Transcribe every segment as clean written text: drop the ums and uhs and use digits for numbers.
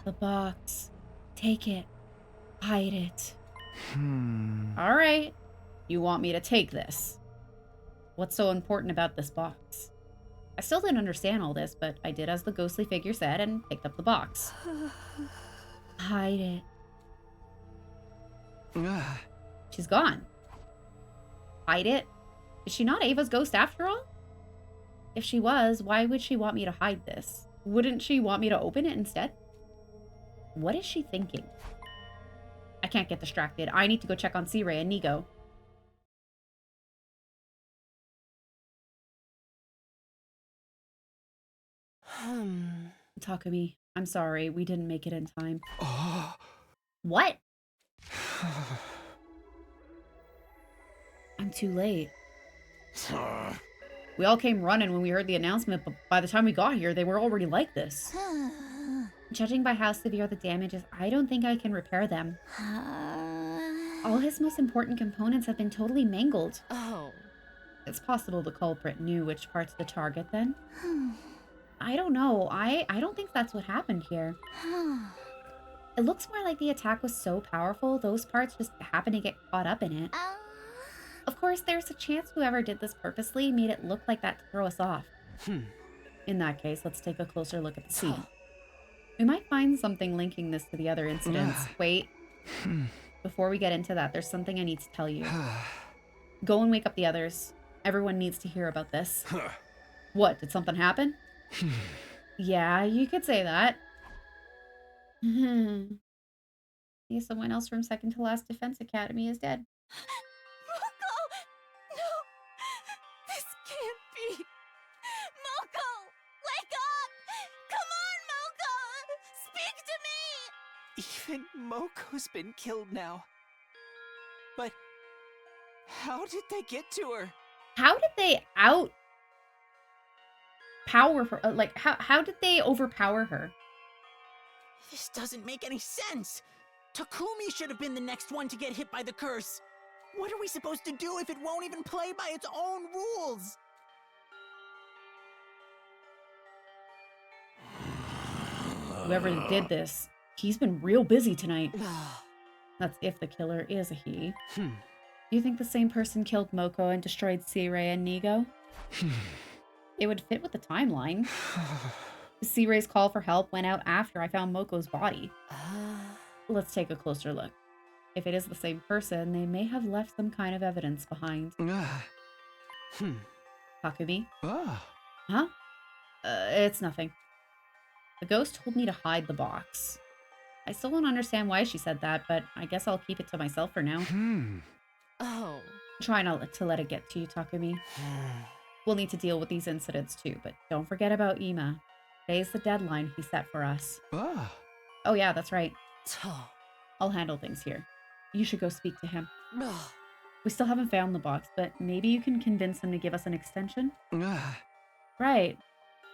The box. Take it. Hide it. All right. You want me to take this? What's so important about this box? I still didn't understand all this, but I did as the ghostly figure said and picked up the box. Hide it. She's gone. Hide it? Is she not Ava's ghost after all? If she was, why would she want me to hide this? Wouldn't she want me to open it instead? What is she thinking? I can't get distracted. I need to go check on C-Ray and Nigo. Takumi, I'm sorry. We didn't make it in time. What? I'm too late. We all came running when we heard the announcement, but by the time we got here, they were already like this. Judging by how severe the damage is, I don't think I can repair them. All his most important components have been totally mangled. Oh. It's possible the culprit knew which parts to target then. I don't know. I don't think that's what happened here. It looks more like the attack was so powerful, those parts just happened to get caught up in it. Of course, there's a chance whoever did this purposely made it look like that to throw us off. In that case, let's take a closer look at the scene. We might find something linking this to the other incidents. Wait. Before we get into that, there's something I need to tell you. Go and wake up the others. Everyone needs to hear about this. What? Did something happen? Yeah, you could say that. Yeah, someone else from second to last Defense Academy is dead. Moko! No! This can't be! Moko! Wake up! Come on, Moko! Speak to me! Even Moko's been killed now. But how did they get to her? How did they power her? Like, how did they overpower her? This doesn't make any sense. Takumi should have been the next one to get hit by the curse. What are we supposed to do if it won't even play by its own rules? Whoever did this, he's been real busy tonight. That's if the killer is a he. You think the same person killed Moko and destroyed C-Ray and Nigo? It would fit with the timeline. C-Ray's call for help went out after I found Moko's body. Let's take a closer look. If it is the same person, they may have left some kind of evidence behind. Takumi? Huh? It's nothing. The ghost told me to hide the box. I still don't understand why she said that, but I guess I'll keep it to myself for now. Oh. Try not to let it get to you, Takumi. We'll need to deal with these incidents too, but don't forget about Ima. Today's the deadline he set for us. Oh yeah, that's right. I'll handle things here. You should go speak to him. We still haven't found the box, but maybe you can convince him to give us an extension? Right.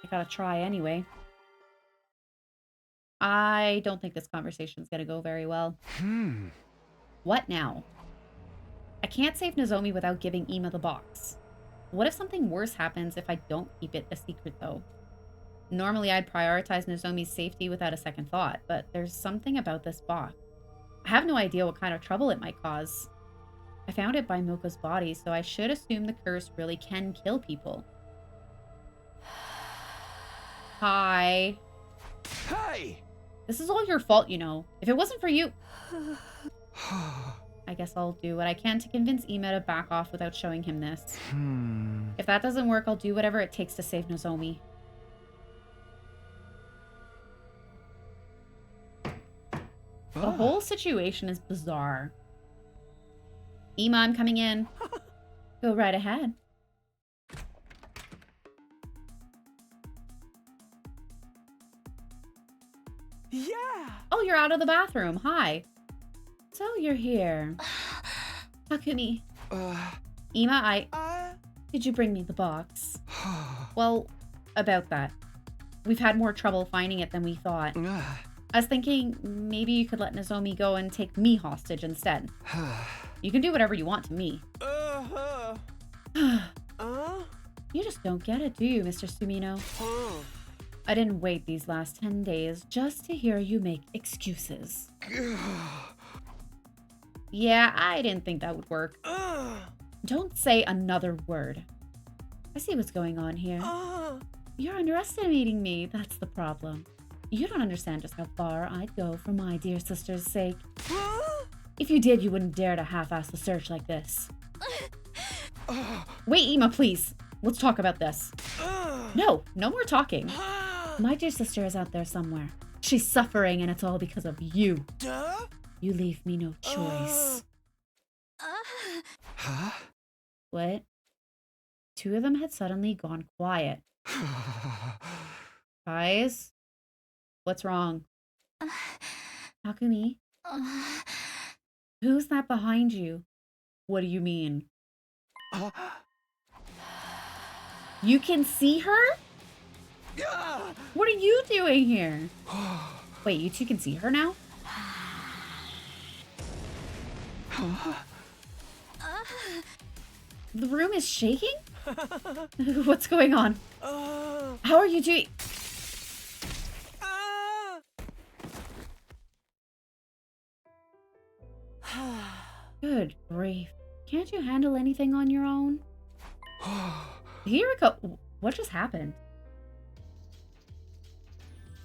I gotta try anyway. I don't think this conversation's gonna go very well. What now? I can't save Nozomi without giving Ima the box. What if something worse happens if I don't keep it a secret, though? Normally, I'd prioritize Nozomi's safety without a second thought, but there's something about this box. I have no idea what kind of trouble it might cause. I found it by Moko's body, so I should assume the curse really can kill people. Hi. Hey! This is all your fault, you know. If it wasn't for you... I guess I'll do what I can to convince Ima to back off without showing him this. If that doesn't work, I'll do whatever it takes to save Nozomi. The whole situation is bizarre. Ima, I'm coming in. Go right ahead. Yeah! Oh, you're out of the bathroom. Hi. So you're here. Takumi. Ima, Did you bring me the box? Well, about that. We've had more trouble finding it than we thought. I was thinking maybe you could let Nozomi go and take me hostage instead. You can do whatever you want to me. You just don't get it, do you, Mr. Sumino? I didn't wait these last 10 days just to hear you make excuses. Yeah, I didn't think that would work. Don't say another word. I see what's going on here. You're underestimating me, that's the problem. You don't understand just how far I'd go for my dear sister's sake. If you did, you wouldn't dare to half-ass the search like this. Wait, Ema, please. Let's talk about this. No more talking. My dear sister is out there somewhere. She's suffering, and it's all because of you. You leave me no choice. Huh? What? Two of them had suddenly gone quiet. Guys? What's wrong? Takumi? Who's that behind you? What do you mean? You can see her? What are you doing here? Wait, you two can see her now? The room is shaking? What's going on? How are you doing? Good grief. Can't you handle anything on your own? Hiriko, what just happened?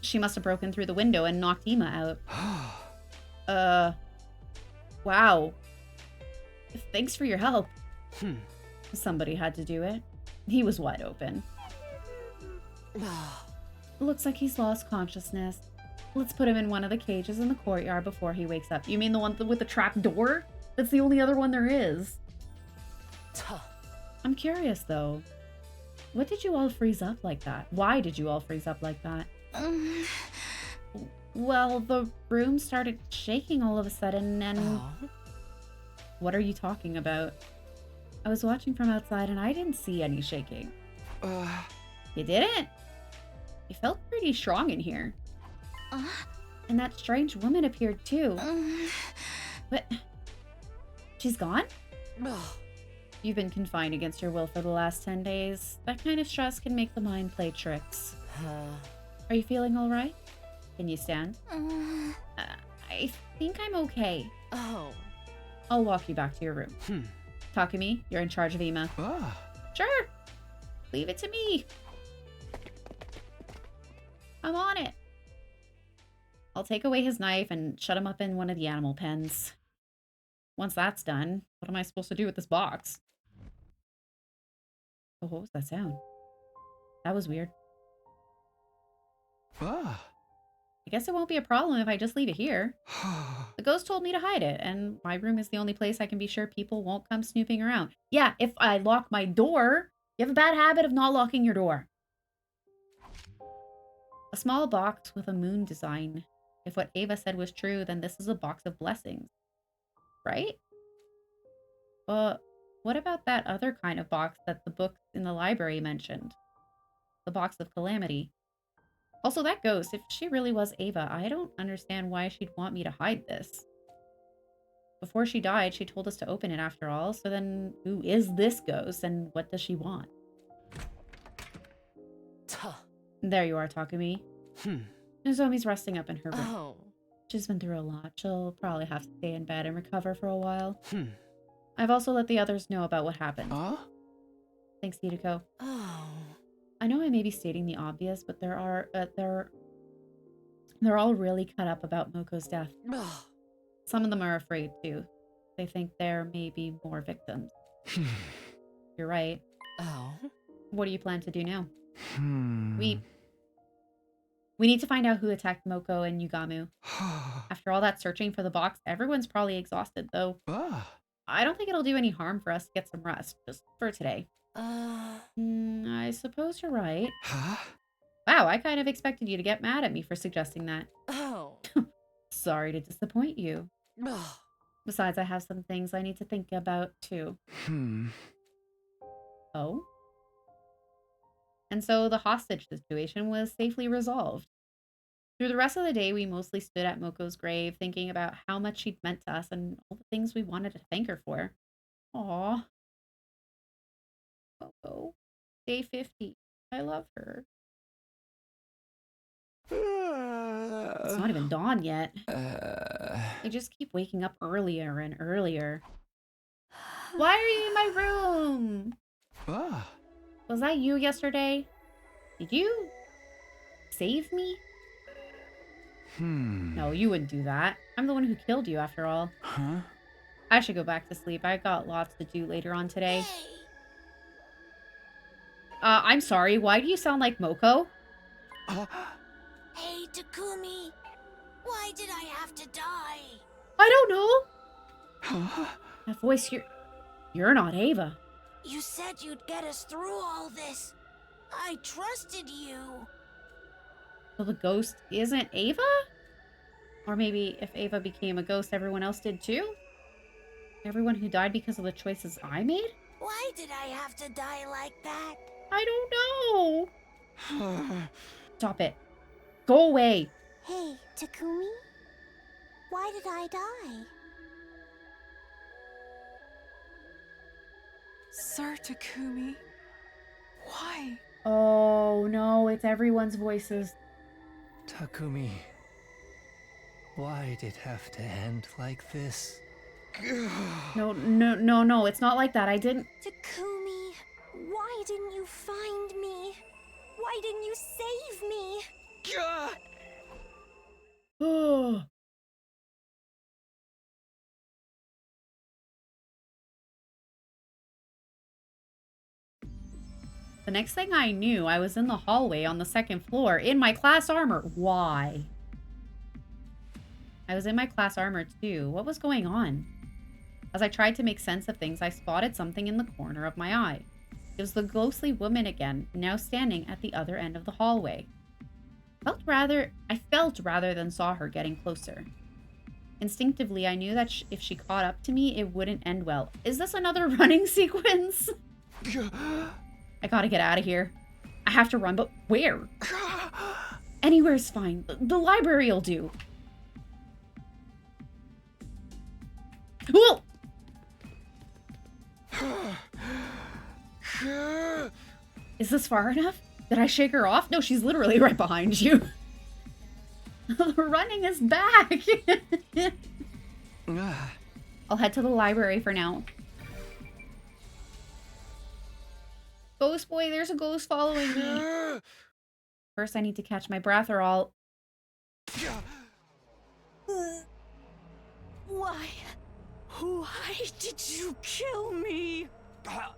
She must have broken through the window and knocked Ema out. Wow. Thanks for your help. Somebody had to do it. He was wide open. Looks like he's lost consciousness. Let's put him in one of the cages in the courtyard before he wakes up. You mean the one with the trap door? That's the only other one there is. I'm curious, though. What did you all freeze up like that? Why did you all freeze up like that? Well, the room started shaking all of a sudden, and... What are you talking about? I was watching from outside, and I didn't see any shaking. You didn't? You felt pretty strong in here. And that strange woman appeared, too. But... She's gone? You've been confined against your will for the last 10 days. That kind of stress can make the mind play tricks. Are you feeling all right? Can you stand? I think I'm okay. I'll walk you back to your room. Takumi, you're in charge of Ema. Sure. Leave it to me. I'm on it. I'll take away his knife and shut him up in one of the animal pens. Once that's done, what am I supposed to do with this box? Oh, what was that sound? That was weird. I guess it won't be a problem if I just leave it here. The ghost told me to hide it, and my room is the only place I can be sure people won't come snooping around. Yeah, if I lock my door, you have a bad habit of not locking your door. A small box with a moon design. If what Ava said was true, then this is a box of blessings. Right? But what about that other kind of box that the books in the library mentioned? The box of calamity. Also, that ghost, if she really was Ava, I don't understand why she'd want me to hide this. Before she died, she told us to open it after all, so then who is this ghost and what does she want? There you are, Takumi. Nozomi's resting up in her room. She's been through a lot. She'll probably have to stay in bed and recover for a while. I've also let the others know about what happened. Thanks, Hiriko. I know I may be stating the obvious, but they're all really cut up about Moko's death. Some of them are afraid too. They think there may be more victims. You're right. What do you plan to do now? We need to find out who attacked Moko and Yugamu. After all that searching for the box, everyone's probably exhausted, though. I don't think it'll do any harm for us to get some rest, just for today. I suppose you're right. Wow, I kind of expected you to get mad at me for suggesting that. Sorry to disappoint you. Besides, I have some things I need to think about, too. Oh? And so the hostage situation was safely resolved. Through the rest of the day, we mostly stood at Moko's grave, thinking about how much she'd meant to us and all the things we wanted to thank her for. Aww. Moko. Day 50. I love her. It's not even dawn yet. They just keep waking up earlier and earlier. Why are you in my room? Was that you yesterday? Did you save me? No, you wouldn't do that. I'm the one who killed you after all. Huh? I should go back to sleep. I got lots to do later on today. Hey! I'm sorry. Why do you sound like Moko? Hey, Takumi! Why did I have to die? I don't know. That voice, you're not Ava. You said you'd get us through all this. I trusted you. So the ghost isn't Ava? Or maybe if Ava became a ghost, everyone else did too? Everyone who died because of the choices I made? Why did I have to die like that? I don't know. Stop it. Go away. Hey, Takumi? Why did I die? Sir Takumi, why? Oh no, it's everyone's voices. Takumi, why did it have to end like this? No, it's not like that. I didn't. Takumi, why didn't you find me? Why didn't you save me? Oh. The next thing I knew, I was in the hallway on the second floor in my class armor. Why? I was in my class armor too. What was going on? As I tried to make sense of things, I spotted something in the corner of my eye. It was the ghostly woman again, now standing at the other end of the hallway. I felt rather than saw her getting closer. Instinctively, I knew that if she caught up to me, it wouldn't end well. Is this another running sequence? I gotta get out of here. I have to run, but where? Anywhere's fine. The library'll do. Whoa! Is this far enough? Did I shake her off? No, she's literally right behind you. Running is back. I'll head to the library for now. Ghost boy, there's a ghost following me. First, I need to catch my breath or I'll... Why? Why did you kill me? I'll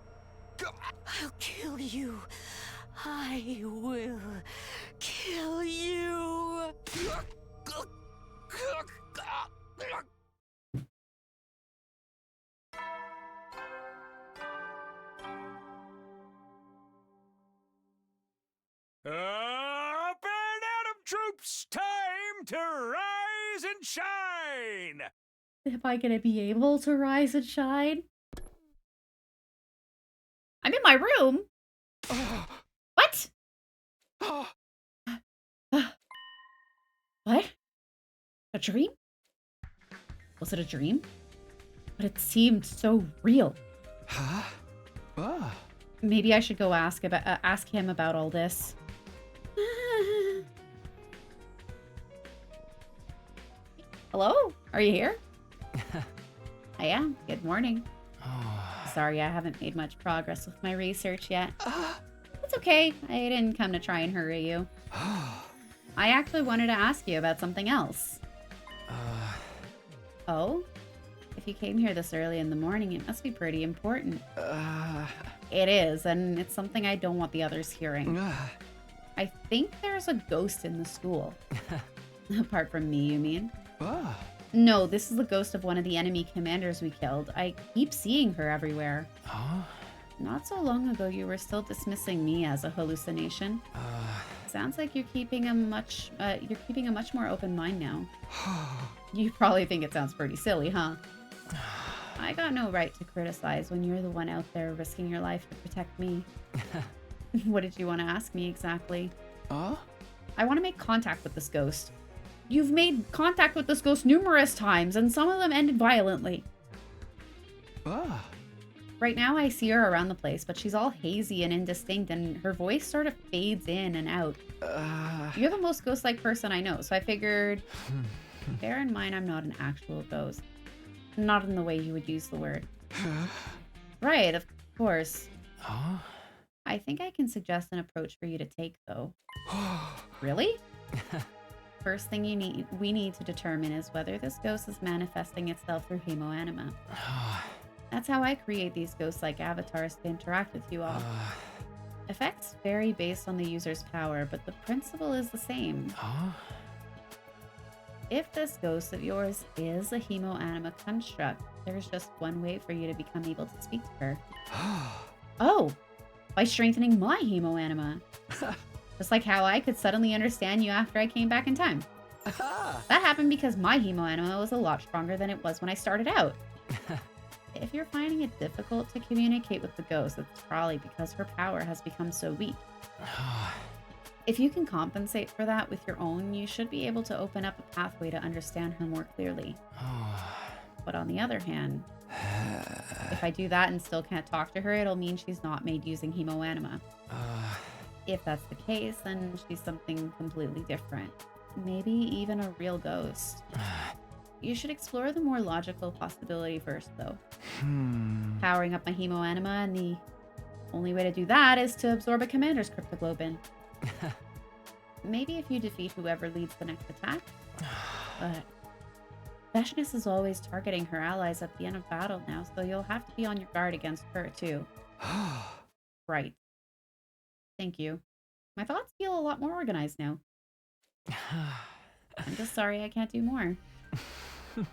kill you. I will kill you. Up and Atom troops, time to rise and shine! Am I gonna be able to rise and shine? I'm in my room. What? What? A dream? Was it a dream? But it seemed so real. Huh? Maybe I should go ask him about all this. Hello? Are you here? I am. Good morning. Sorry, I haven't made much progress with my research yet. It's okay. I didn't come to try and hurry you. I actually wanted to ask you about something else. Oh? If you came here this early in the morning, it must be pretty important. It is, and it's something I don't want the others hearing. I think there's a ghost in the school. Apart from me, you mean? No, this is the ghost of one of the enemy commanders we killed. I keep seeing her everywhere. Not so long ago, you were still dismissing me as a hallucination. Sounds like you're keeping a much more open mind now. You probably think it sounds pretty silly, huh? I got no right to criticize when you're the one out there risking your life to protect me. What did you want to ask me exactly? I want to make contact with this ghost. You've made contact with this ghost numerous times, and some of them ended violently. Right now I see her around the place, but she's all hazy and indistinct, and her voice sort of fades in and out. You're the most ghost-like person I know, so I figured, bear in mind I'm not an actual ghost. Not in the way you would use the word. Right, of course. Huh? I think I can suggest an approach for you to take, though. Really? First thing we need to determine is whether this ghost is manifesting itself through hemoanima. That's how I create these ghost-like avatars to interact with you all. Effects vary based on the user's power, but the principle is the same. If this ghost of yours is a hemoanima construct, there's just one way for you to become able to speak to her. Oh! By strengthening my hemoanima. Just like how I could suddenly understand you after I came back in time. That happened because my hemoanima was a lot stronger than it was when I started out. If you're finding it difficult to communicate with the ghost, it's probably because her power has become so weak. If you can compensate for that with your own, you should be able to open up a pathway to understand her more clearly. But on the other hand, if I do that and still can't talk to her, it'll mean she's not made using hemoanima. If that's the case, then she's something completely different. Maybe even a real ghost. You should explore the more logical possibility first, though. Powering up my hemoanima, and the only way to do that is to absorb a commander's cryptoglobin. Maybe if you defeat whoever leads the next attack. But Veshness is always targeting her allies at the end of battle now, so you'll have to be on your guard against her, too. Right. Thank you. My thoughts feel a lot more organized now. I'm just sorry I can't do more.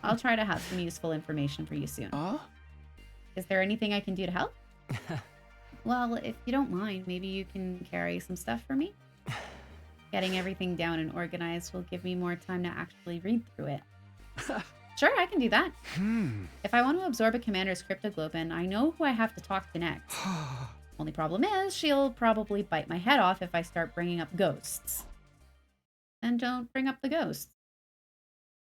I'll try to have some useful information for you soon. Is there anything I can do to help? Well, if you don't mind, maybe you can carry some stuff for me? Getting everything down and organized will give me more time to actually read through it. Sure, I can do that. If I want to absorb a commander's cryptoglobin, I know who I have to talk to next. Only problem is, she'll probably bite my head off if I start bringing up ghosts. And don't bring up the ghosts.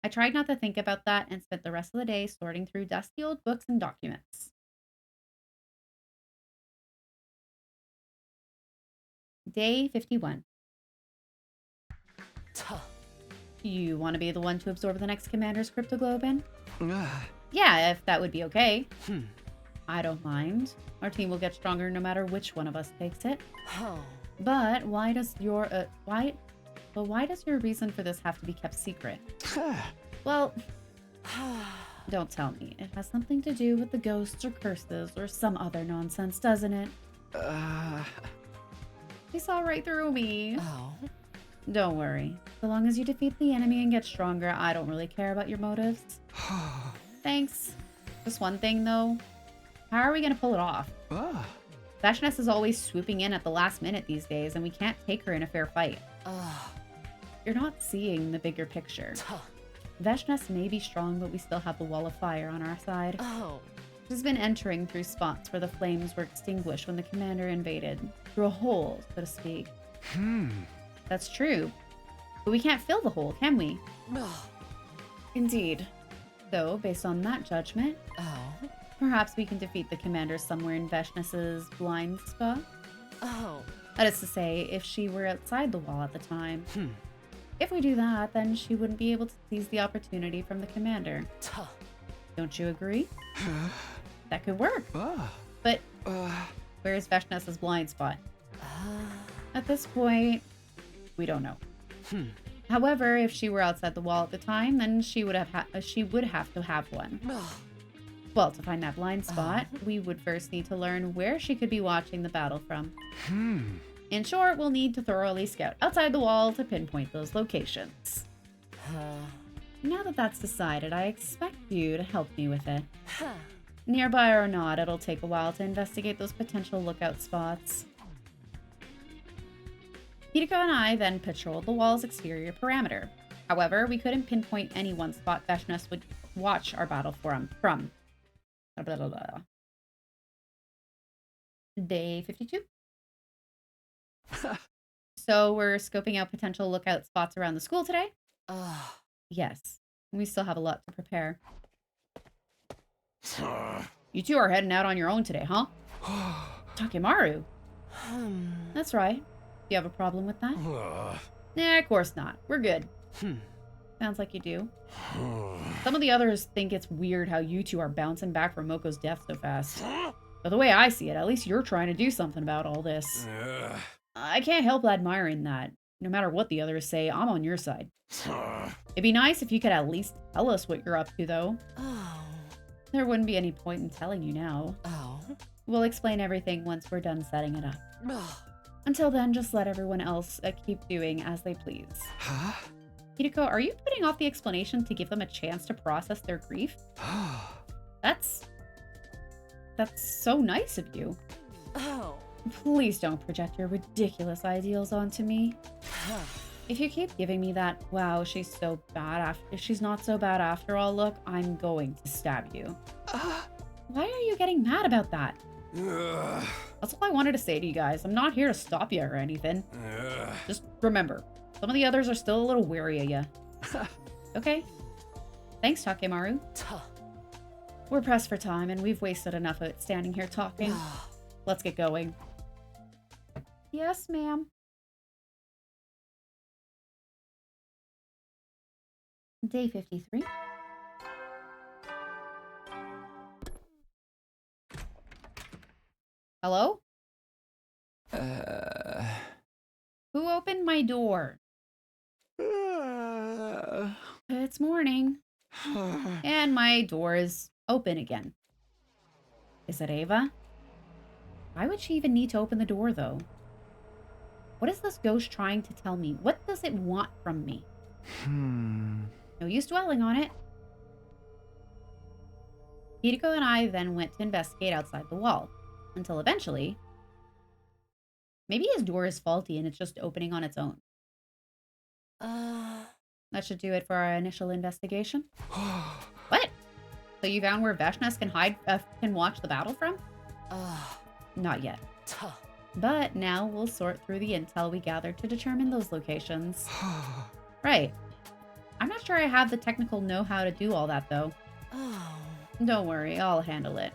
I tried not to think about that and spent the rest of the day sorting through dusty old books and documents. Day 51. You want to be the one to absorb the next commander's cryptoglobin? Yeah, if that would be okay. I don't mind. Our team will get stronger no matter which one of us takes it. But why does your why does your reason for this have to be kept secret? Well, don't tell me. It has something to do with the ghosts or curses or some other nonsense, doesn't it? They saw right through me. Don't worry. So long as you defeat the enemy and get stronger, I don't really care about your motives. Thanks. Just one thing, though. How are we going to pull it off? Veshness is always swooping in at the last minute these days, and we can't take her in a fair fight. You're not seeing the bigger picture. Veshness may be strong, but we still have the wall of fire on our side. She's been entering through spots where the flames were extinguished when the commander invaded. Through a hole, so to speak. That's true. But we can't fill the hole, can we? Indeed. So, based on that judgment, perhaps we can defeat the commander somewhere in Veshness's blind spot? That is to say, if she were outside the wall at the time. If we do that, then she wouldn't be able to seize the opportunity from the commander. Don't you agree? That could work. But where's Veshness's blind spot? At this point, we don't know. However, if she were outside the wall at the time, then she would have to have one. Well, to find that blind spot, we would first need to learn where she could be watching the battle from. In short, we'll need to thoroughly scout outside the wall to pinpoint those locations. Now that that's decided, I expect you to help me with it. Nearby or not, it'll take a while to investigate those potential lookout spots. Hideko and I then patrolled the wall's exterior perimeter. However, we couldn't pinpoint any one spot Veshness would watch our battle from. Blah, blah, blah. Day 52. So we're scoping out potential lookout spots around the school today? Yes. We still have a lot to prepare. You two are heading out on your own today, huh? Takemaru. That's right. You have a problem with that? Nah, of course not. We're good. Sounds like you do. Some of the others think it's weird how you two are bouncing back from Moko's death so fast. But the way I see it, at least you're trying to do something about all this. I can't help admiring that. No matter what the others say, I'm on your side. It'd be nice if you could at least tell us what you're up to, though. Oh. There wouldn't be any point in telling you now. Oh. We'll explain everything once we're done setting it up. Oh. Until then, just let everyone else keep doing as they please. Huh? Hideko, are you putting off the explanation to give them a chance to process their grief? That's so nice of you. Oh. Please don't project your ridiculous ideals onto me. If you keep giving me that, wow, she's not so bad after all look, I'm going to stab you. Why are you getting mad about that? That's all I wanted to say to you guys. I'm not here to stop you or anything. Just remember, some of the others are still a little wary of you. Okay? Thanks, Takemaru. We're pressed for time, and we've wasted enough of it standing here talking. Let's get going. Yes, ma'am. Day 53. Hello? Who opened my door? It's morning. And my door is open again. Is it Ava? Why would she even need to open the door, though? What is this ghost trying to tell me? What does it want from me? No use dwelling on it. Hideko and I then went to investigate outside the wall. Until eventually... Maybe his door is faulty and it's just opening on its own. That should do it for our initial investigation. What? So you found where Vashnas can watch the battle from? Not yet. But now we'll sort through the intel we gathered to determine those locations. Right. I'm not sure I have the technical know-how to do all that, though. Don't worry, I'll handle it.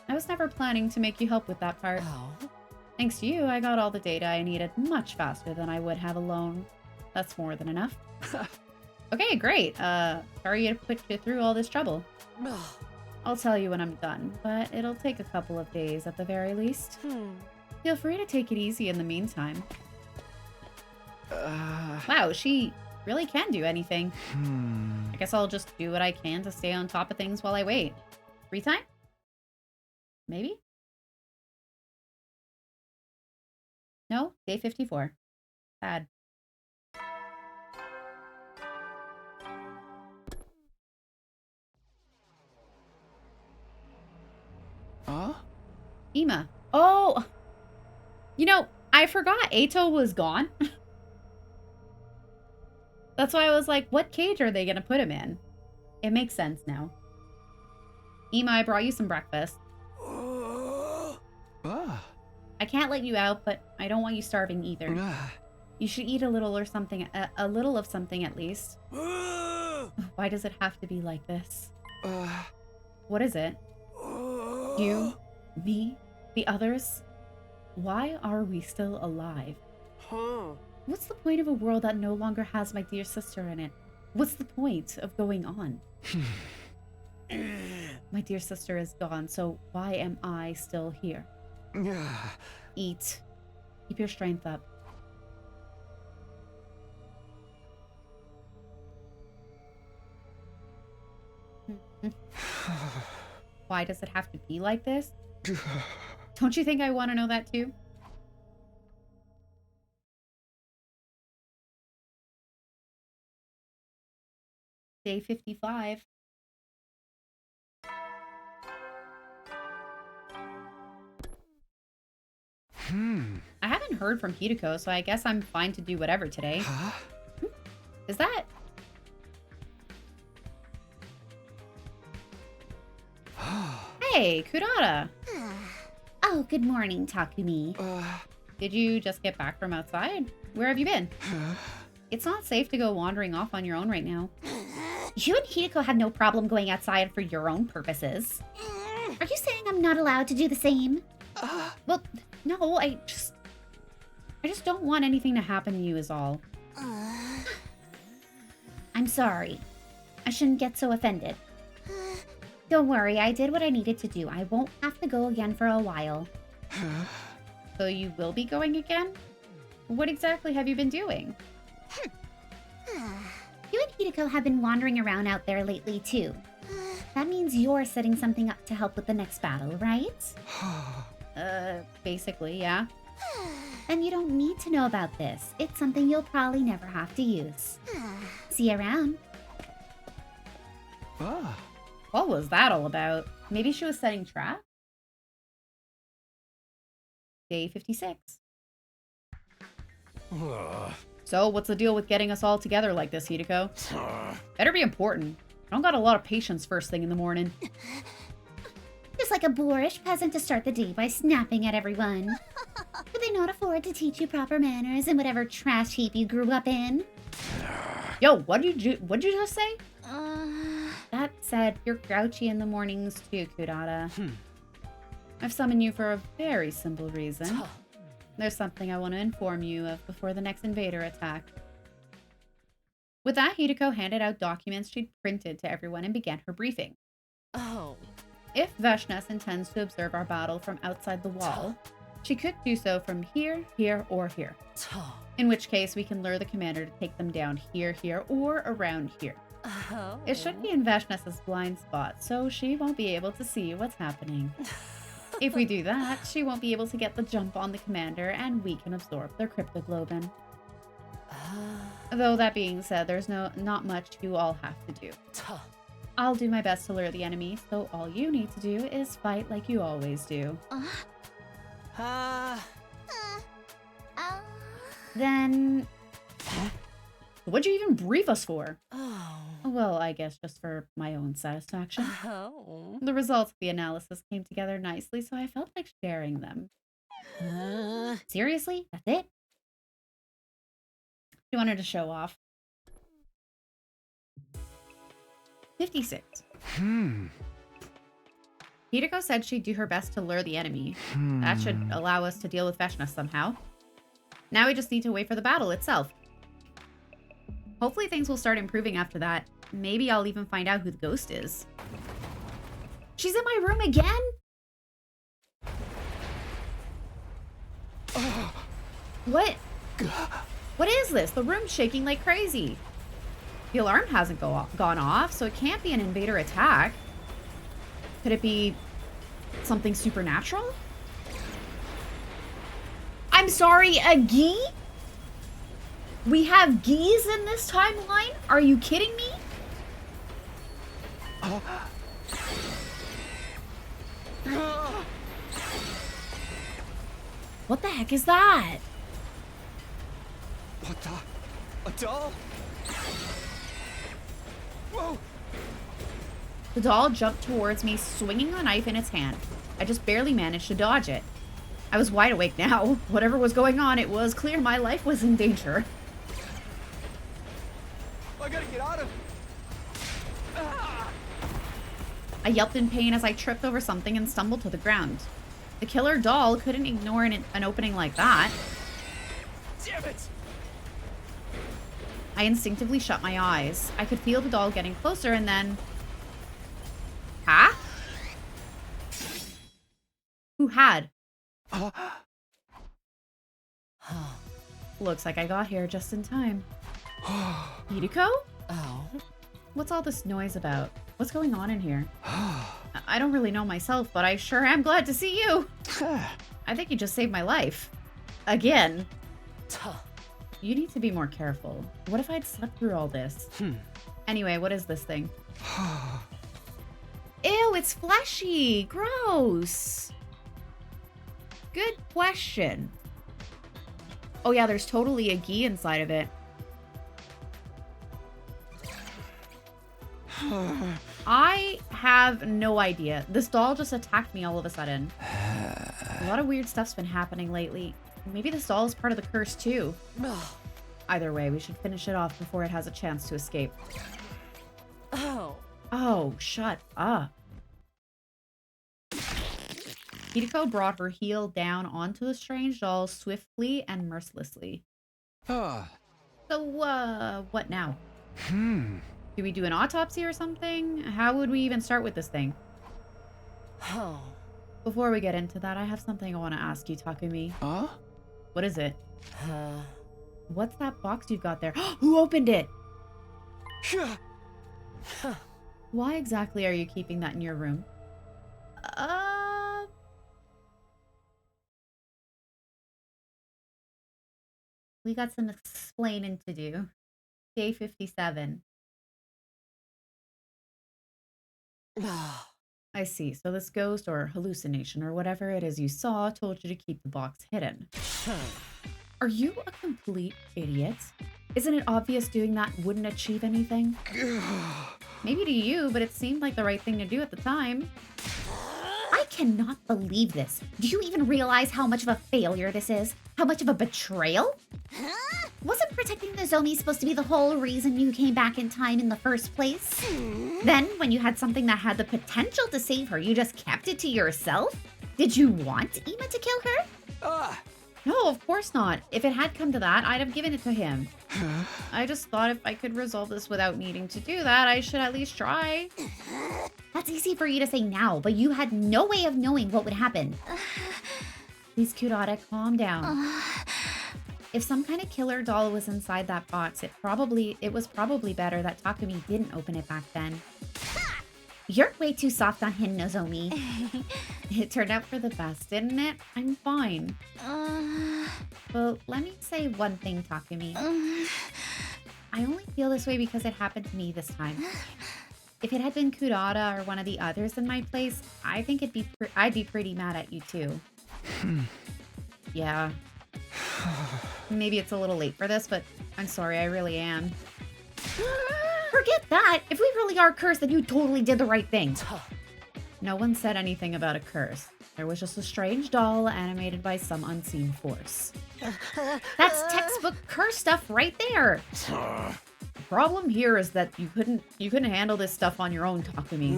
I was never planning to make you help with that part. Thanks to you, I got all the data I needed much faster than I would have alone. That's more than enough. Okay, great. Sorry to put you through all this trouble. I'll tell you when I'm done, but it'll take a couple of days at the very least. Feel free to take it easy in the meantime. Wow, she really can do anything. I guess I'll just do what I can to stay on top of things while I wait. Free time? Maybe? No? Day 54. Sad. Ima. Oh! You know, I forgot Eito was gone. That's why I was like, what cage are they going to put him in? It makes sense now. Ima, I brought you some breakfast. I can't let you out, but I don't want you starving either. You should eat a little or something, a little of something at least. Why does it have to be like this? What is it? You, me, the others? Why are we still alive? What's the point of a world that no longer has my dear sister in it? What's the point of going on? My dear sister is gone, so why am I still here? Eat. Keep your strength up. Why does it have to be like this? Don't you think I want to know that too? Day 55. I haven't heard from Hideko, so I guess I'm fine to do whatever today. Is that... Hey, Kurata! Oh, good morning, Takumi. Did you just get back from outside? Where have you been? It's not safe to go wandering off on your own right now. You and Hideko had no problem going outside for your own purposes. Are you saying I'm not allowed to do the same? Well, no, I just don't want anything to happen to you is all. I'm sorry. I shouldn't get so offended. Don't worry, I did what I needed to do. I won't have to go again for a while. So you will be going again? What exactly have you been doing? You and Hideko have been wandering around out there lately, too. That means you're setting something up to help with the next battle, right? Basically, yeah. And you don't need to know about this. It's something you'll probably never have to use. See you around. Ah. What was that all about? Maybe she was setting traps? Day 56. So, what's the deal with getting us all together like this, Hideko? Better be important. I don't got a lot of patience first thing in the morning. Just like a boorish peasant to start the day by snapping at everyone. Could they not afford to teach you proper manners in whatever trash heap you grew up in? Yo, what'd you just say? That said, you're grouchy in the mornings too, Kudata. I've summoned you for a very simple reason. There's something I want to inform you of before the next invader attack. With that, Hideko handed out documents she'd printed to everyone and began her briefing. Oh. If Veshnes intends to observe our battle from outside the wall, she could do so from here, here, or here. In which case, we can lure the commander to take them down here, here, or around here. Oh. It should be in Veshnes's blind spot, so she won't be able to see what's happening. If we do that, she won't be able to get the jump on the commander, and we can absorb their cryptoglobin. Though that being said, there's not much you all have to do. I'll do my best to lure the enemy, so all you need to do is fight like you always do. Then... What'd you even brief us for? Well, I guess just for my own satisfaction. Oh. The results of the analysis came together nicely, so I felt like sharing them. Seriously? That's it? She wanted to show off. 56. Hideko said she'd do her best to lure the enemy. That should allow us to deal with Veshnes somehow. Now we just need to wait for the battle itself. Hopefully things will start improving after that. Maybe I'll even find out who the ghost is. She's in my room again? What? What is this? The room's shaking like crazy. The alarm hasn't gone off, so it can't be an invader attack. Could it be something supernatural? I'm sorry, a Gi? We have Gis in this timeline? Are you kidding me? What the heck is that? What the? A doll? Whoa! The doll jumped towards me, swinging a knife in its hand. I just barely managed to dodge it. I was wide awake now. Whatever was going on, it was clear my life was in danger. I gotta get out of... I yelped in pain as I tripped over something and stumbled to the ground. The killer doll couldn't ignore an opening like that. Damn it! I instinctively shut my eyes. I could feel the doll getting closer and then... Huh? Who had? Looks like I got here just in time. Hideko? Oh. What's all this noise about? What's going on in here? I don't really know myself, but I sure am glad to see you. I think you just saved my life. Again. You need to be more careful. What if I'd slept through all this? Anyway, what is this thing? Ew, it's fleshy. Gross. Good question. Oh yeah, there's totally a Gi inside of it. I have no idea. This doll just attacked me all of a sudden. A lot of weird stuff's been happening lately. Maybe this doll is part of the curse too. Either way, we should finish it off before it has a chance to escape. Oh. Oh, shut up. Hideko brought her heel down onto the strange doll swiftly and mercilessly. Ah. So, what now? Hmm. Do we do an autopsy or something? How would we even start with this thing? Oh. Before we get into that, I have something I want to ask you, Takumi. Huh? What is it? What's that box you've got there? Who opened it? Why exactly are you keeping that in your room? We got some explaining to do. Day 57. I see. So this ghost or hallucination or whatever it is you saw told you to keep the box hidden. Are you a complete idiot? Isn't it obvious doing that wouldn't achieve anything? Maybe to you, but it seemed like the right thing to do at the time. I cannot believe this. Do you even realize how much of a failure this is? How much of a betrayal? Wasn't protecting the Zomi supposed to be the whole reason you came back in time in the first place? Then, when you had something that had the potential to save her, you just kept it to yourself? Did you want Ima to kill her? Ah. No, of course not. If it had come to that, I'd have given it to him. I just thought if I could resolve this without needing to do that, I should at least try. That's easy for you to say now, but you had no way of knowing what would happen. Please, Kurata, calm down. If some kind of killer doll was inside that box, it was probably better that Takumi didn't open it back then. You're way too soft on him, Nozomi. It turned out for the best, didn't it? I'm fine. Well, let me say one thing, Takumi. I only feel this way because it happened to me this time. If it had been Kurata or one of the others in my place, I think I'd be pretty mad at you too. Yeah. Maybe it's a little late for this, but I'm sorry, I really am. Forget that! If we really are cursed, then you totally did the right thing. No one said anything about a curse. There was just a strange doll animated by some unseen force. That's textbook curse stuff right there! The problem here is that you couldn't handle this stuff on your own, Takumi.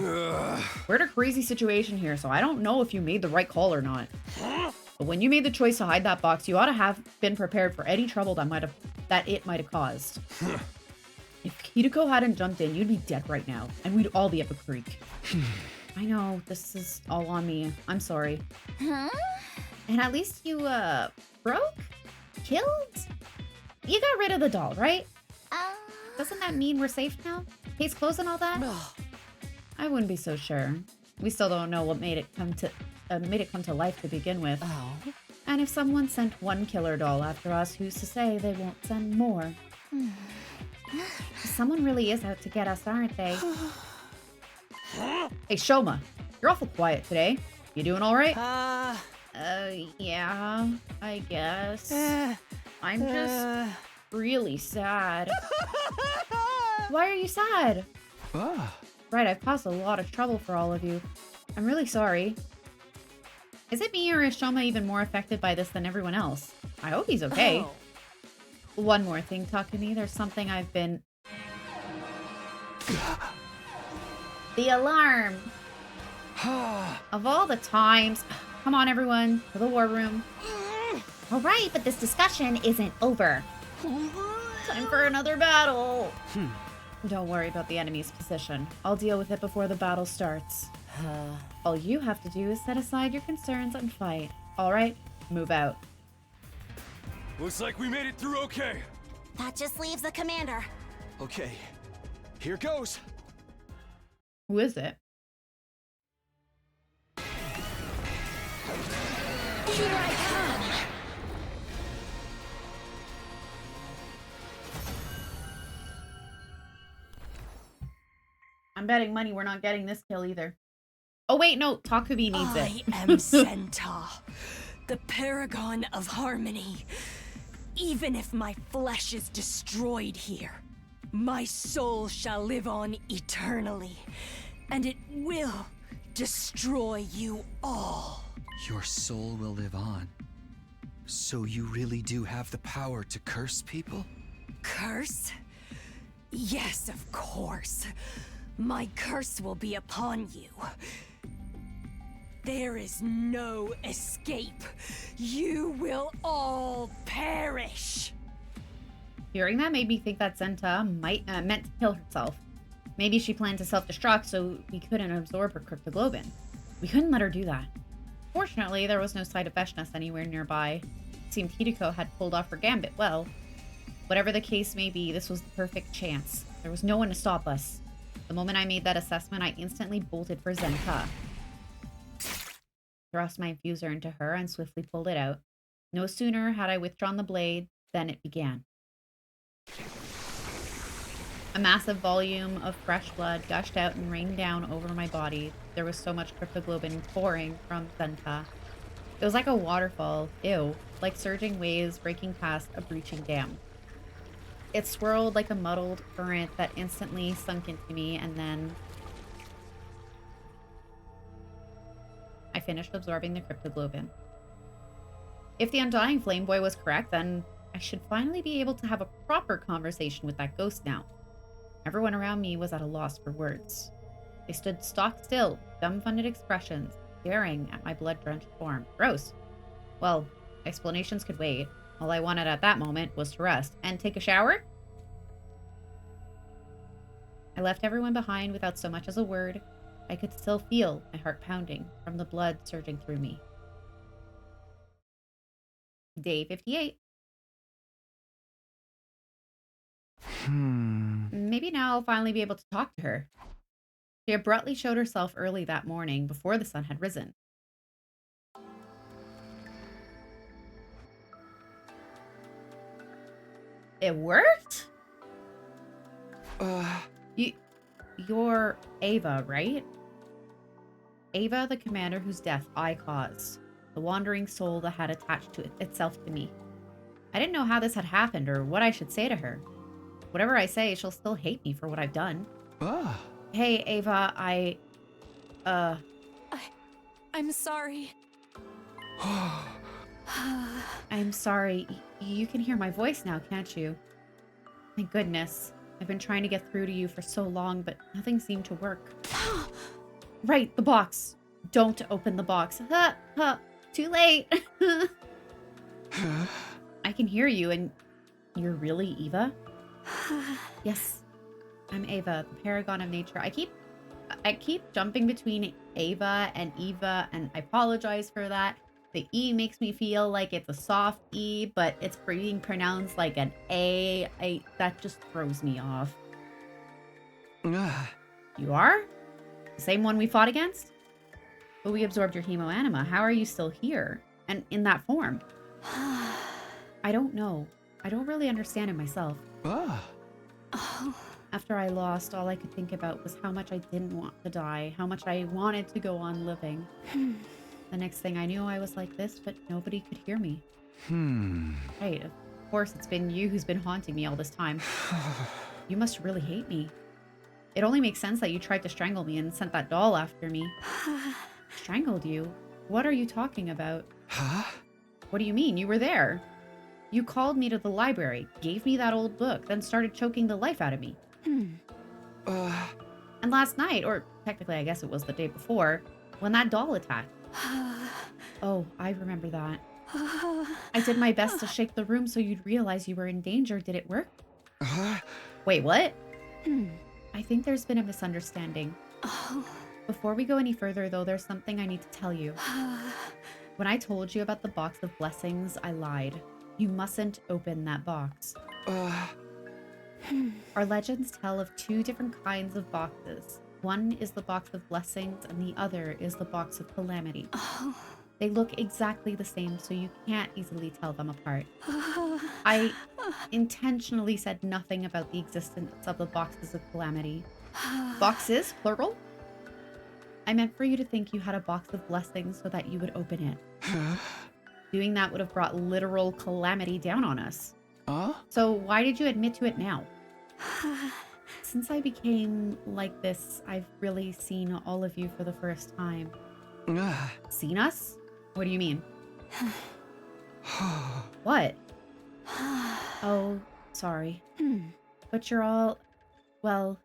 We're in a crazy situation here, so I don't know if you made the right call or not. But when you made the choice to hide that box, you ought to have been prepared for any trouble that it might have caused. If Hideko hadn't jumped in, you'd be dead right now, and we'd all be up a creek. I know, this is all on me. I'm sorry. And at least you, broke? Killed? You got rid of the doll, right? Doesn't that mean we're safe now? Case closed and all that? I wouldn't be so sure. We still don't know what made it come to life to begin with. And if someone sent one killer doll after us, who's to say they won't send more? Someone really is out to get us, aren't they? Hey, Shoma, you're awful quiet today. You doing all right? Yeah, I guess. I'm just really sad. Why are you sad? Right, I've caused a lot of trouble for all of you. I'm really sorry. Is it me or is Shoma even more affected by this than everyone else? I hope he's okay. One more thing, Takumi. There's something I've been... The alarm! Of all the times... Come on, everyone. To the war room. All right, but this discussion isn't over. Time for another battle. Don't worry about the enemy's position. I'll deal with it before the battle starts. All you have to do is set aside your concerns and fight. All right? Move out. Looks like we made it through okay. That just leaves the commander. Okay, here goes. Who is it? Here I come. I'm betting money we're not getting this kill either. Oh wait, no, Takumi needs it. I am Senta, the paragon of harmony. Even if my flesh is destroyed here, my soul shall live on eternally, and it will destroy you all. Your soul will live on. So you really do have the power to curse people? Curse? Yes, of course. My curse will be upon you. There is no escape. You will all perish. Hearing that made me think that Zenta meant to kill herself. Maybe she planned to self-destruct so we couldn't absorb her cryptoglobin. We couldn't let her do that. Fortunately, there was no sight of Veshnas anywhere nearby. It seemed Hideko had pulled off her gambit well. Whatever the case may be, this was the perfect chance. There was no one to stop us. The moment I made that assessment, I instantly bolted for Zenta. Thrust my infuser into her and swiftly pulled it out. No sooner had I withdrawn the blade than it began. A massive volume of fresh blood gushed out and rained down over my body. There was so much cryptoglobin pouring from Zenta. It was like a waterfall, ew, like surging waves breaking past a breaching dam. It swirled like a muddled current that instantly sunk into me, and then I finished absorbing the cryptoglobin. If the Undying Flame Boy was correct, then I should finally be able to have a proper conversation with that ghost now. Everyone around me was at a loss for words. They stood stock still, dumbfounded expressions, staring at my blood-drenched form. Gross. Well, explanations could wait. All I wanted at that moment was to rest and take a shower. I left everyone behind without so much as a word. I could still feel my heart pounding from the blood surging through me. Day 58. Maybe now I'll finally be able to talk to her. She abruptly showed herself early that morning before the sun had risen. It worked? You're Ava, right? Ava, the commander whose death I caused. The wandering soul that had attached itself to me. I didn't know how this had happened or what I should say to her. Whatever I say, she'll still hate me for what I've done. Hey, Ava, I'm sorry. I'm sorry. You can hear my voice now, can't you? Thank goodness. I've been trying to get through to you for so long, but nothing seemed to work. Right, the box. Don't open the box. Too late. I can hear you, and you're really Eva? Yes, I'm Ava, the paragon of nature. I keep jumping between Ava and Eva, and I apologize for that. The E makes me feel like it's a soft E, but it's being pronounced like an A. That just throws me off. You are? The same one we fought against? But we absorbed your hemoanima. How are you still here? And in that form? I don't know. I don't really understand it myself. After I lost, all I could think about was how much I didn't want to die, how much I wanted to go on living. The next thing I knew, I was like this, but nobody could hear me. Right, of course it's been you who's been haunting me all this time. You must really hate me. It only makes sense that you tried to strangle me and sent that doll after me. Strangled you? What are you talking about? What do you mean? You were there. You called me to the library, gave me that old book, then started choking the life out of me. And last night, or technically I guess it was the day before, when that doll attacked. Oh, I remember that. I did my best to shake the room so you'd realize you were in danger. Did it work? Wait, what? I think there's been a misunderstanding. Before we go any further, though, there's something I need to tell you. When I told you about the box of blessings, I lied. You mustn't open that box. Our legends tell of two different kinds of boxes. One is the box of blessings, and the other is the box of calamity. They look exactly the same, so you can't easily tell them apart. I intentionally said nothing about the existence of the boxes of calamity. Boxes, plural? I meant for you to think you had a box of blessings so that you would open it. Doing that would have brought literal calamity down on us. So why did you admit to it now? Since I became like this, I've really seen all of you for the first time. Seen us? What do you mean? What? Oh, sorry. But you're all, well,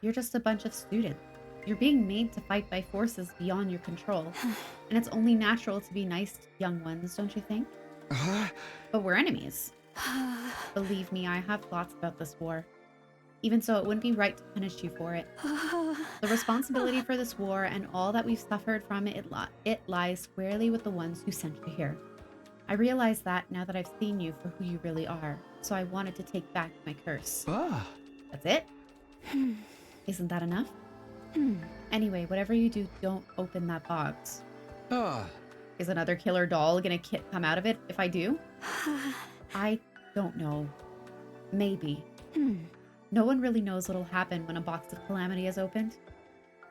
you're just a bunch of students. You're being made to fight by forces beyond your control. And it's only natural to be nice to young ones, don't you think? But we're enemies. Believe me, I have thoughts about this war. Even so, it wouldn't be right to punish you for it. The responsibility for this war and all that we've suffered from it, it lies squarely with the ones who sent you here. I realize that now that I've seen you for who you really are, so I wanted to take back my curse. That's it? Isn't that enough? Anyway, whatever you do, don't open that box. Is another killer doll gonna come out of it if I do? I don't know. Maybe. No one really knows what'll happen when a box of calamity is opened.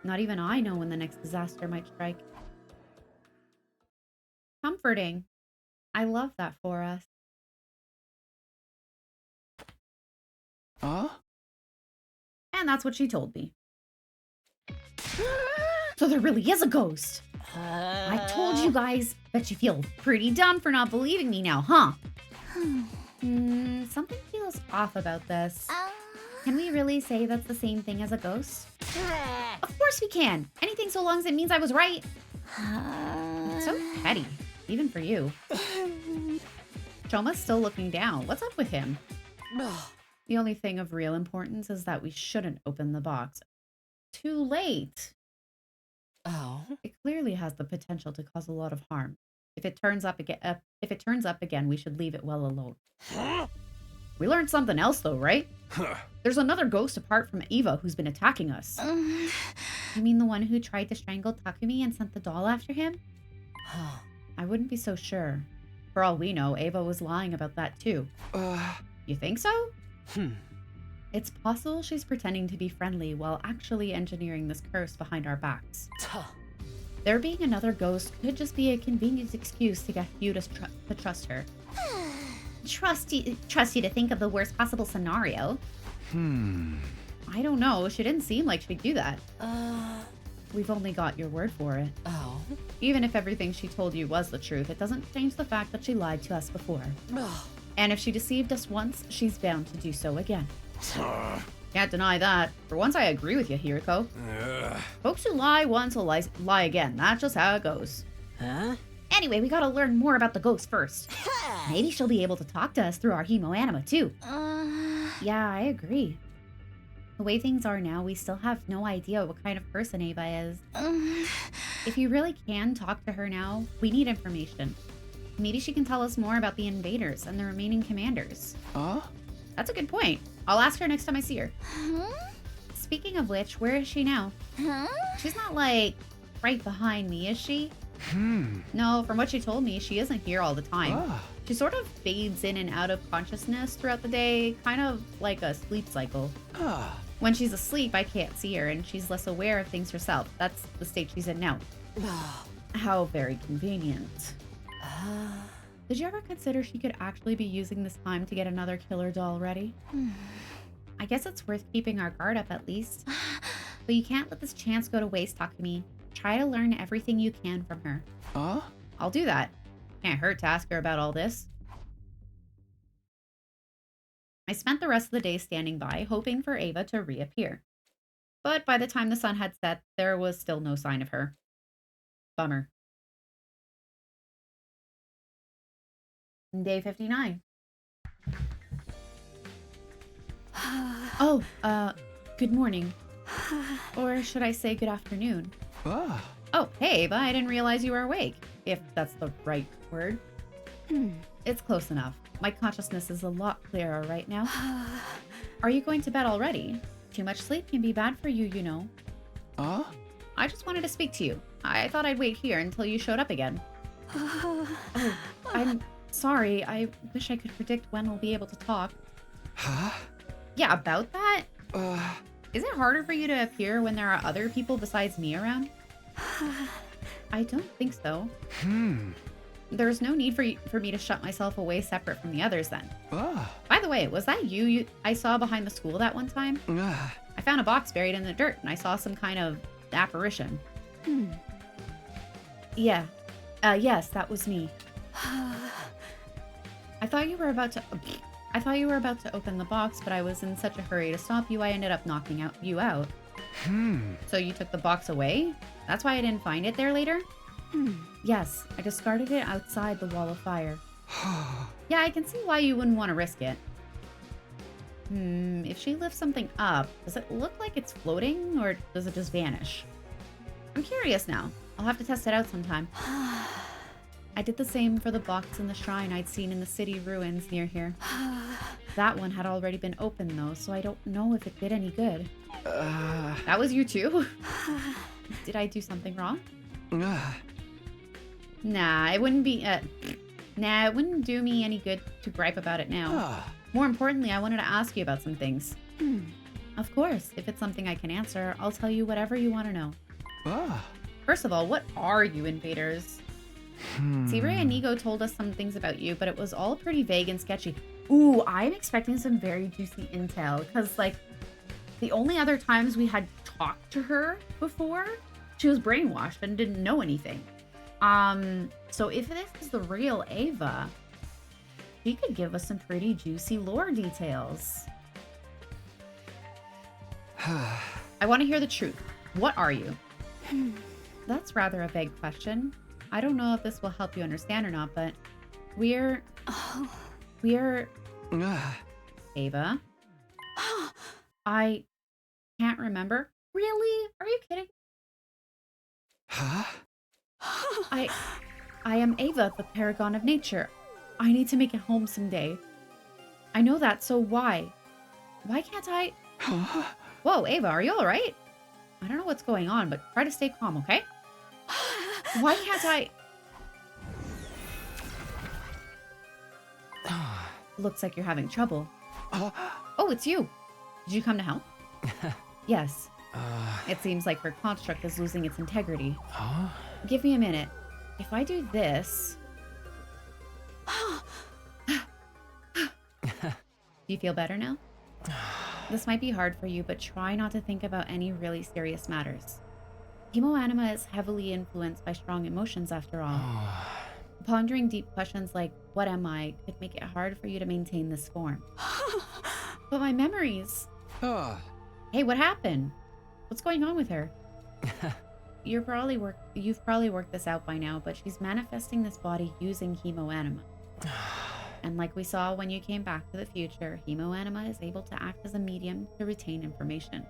Not even I know when the next disaster might strike. Comforting. I love that for us. And that's what she told me. So there really is a ghost. I told you guys. Bet you feel pretty dumb for not believing me now, huh? Something feels off about this. Can we really say that's the same thing as a ghost? Of course we can. Anything so long as it means I was right. It's so petty, even for you. Choma's still looking down. What's up with him? The only thing of real importance is that we shouldn't open the box. Too late. Oh. It clearly has the potential to cause a lot of harm. If it turns up again, we should leave it well alone. We learned something else though, right? There's another ghost apart from Eva who's been attacking us. You mean the one who tried to strangle Takumi and sent the doll after him? I wouldn't be so sure. For all we know, Eva was lying about that too. You think so? It's possible she's pretending to be friendly while actually engineering this curse behind our backs. There being another ghost could just be a convenient excuse to get you to trust her. Trust you to think of the worst possible scenario? I don't know. She didn't seem like she'd do that. We've only got your word for it. Oh. Even if everything she told you was the truth, it doesn't change the fact that she lied to us before. And if she deceived us once, she's bound to do so again. Can't deny that. For once, I agree with you, Hiriko. Folks who lie once will lie again. That's just how it goes. Huh? Anyway, we gotta learn more about the ghost first. Maybe she'll be able to talk to us through our hemoanima, too. Yeah, I agree. The way things are now, we still have no idea what kind of person Ava is. If you really can talk to her now, we need information. Maybe she can tell us more about the invaders and the remaining commanders. That's a good point. I'll ask her next time I see her. Speaking of which, where is she now? She's not, like, right behind me, is she? No, from what she told me, she isn't here all the time. She sort of fades in and out of consciousness throughout the day, kind of like a sleep cycle. When she's asleep, I can't see her, and she's less aware of things herself. That's the state she's in now. How very convenient. Did you ever consider she could actually be using this time to get another killer doll ready? I guess it's worth keeping our guard up at least. But you can't let this chance go to waste, Takumi. Try to learn everything you can from her. I'll do that. Can't hurt to ask her about all this. I spent the rest of the day standing by, hoping for Ava to reappear. But by the time the sun had set, there was still no sign of her. Bummer. Day 59. Good morning. Or should I say good afternoon? Oh, hey, Ava, I didn't realize you were awake. If that's the right word. It's close enough. My consciousness is a lot clearer right now. Are you going to bed already? Too much sleep can be bad for you, you know. I just wanted to speak to you. I thought I'd wait here until you showed up again. I'm sorry. I wish I could predict when we'll be able to talk. Yeah, about that? Is it harder for you to appear when there are other people besides me around? I don't think so. There's no need for me to shut myself away separate from the others then. By the way, was that you I saw behind the school that one time? I found a box buried in the dirt and I saw some kind of apparition. Yeah. Yes, that was me. I thought you were about to open the box, but I was in such a hurry to stop you, I ended up knocking you out. So you took the box away? That's why I didn't find it there later? Yes, I discarded it outside the wall of fire. Yeah, I can see why you wouldn't want to risk it. If she lifts something up, does it look like it's floating or does it just vanish? I'm curious now. I'll have to test it out sometime. I did the same for the box in the shrine I'd seen in the city ruins near here. That one had already been opened though, so I don't know if it did any good. That was you too? Did I do something wrong? Nah, it wouldn't be, Nah, it wouldn't do me any good to gripe about it now. More importantly, I wanted to ask you about some things. Of course, if it's something I can answer, I'll tell you whatever you want to know. First of all, what are you invaders? T-Ray and Nigo told us some things about you, but it was all pretty vague and sketchy. Ooh, I'm expecting some very juicy intel, because, like, the only other times we had talked to her before, she was brainwashed and didn't know anything. So if this is the real Ava, she could give us some pretty juicy lore details. I want to hear the truth. What are you? That's rather a vague question. I don't know if this will help you understand or not, but we're Ava. I can't remember. Really? Are you kidding? I am Ava, the paragon of nature. I need to make it home someday. I know that, so why? Why can't I? Whoa, Ava, are you alright? I don't know what's going on, but try to stay calm, okay? Why can't I? Looks like you're having trouble. Oh, it's you. Did you come to help? Yes. It seems like her construct is losing its integrity. Give me a minute. If I do this... Do you feel better now? This might be hard for you, but try not to think about any really serious matters. Hemoanima is heavily influenced by strong emotions after all. Pondering deep questions like, what am I, could make it hard for you to maintain this form. But my memories... Hey, what happened? What's going on with her? You've probably worked this out by now, but she's manifesting this body using Hemoanima. And like we saw when you came back to the future, Hemoanima is able to act as a medium to retain information.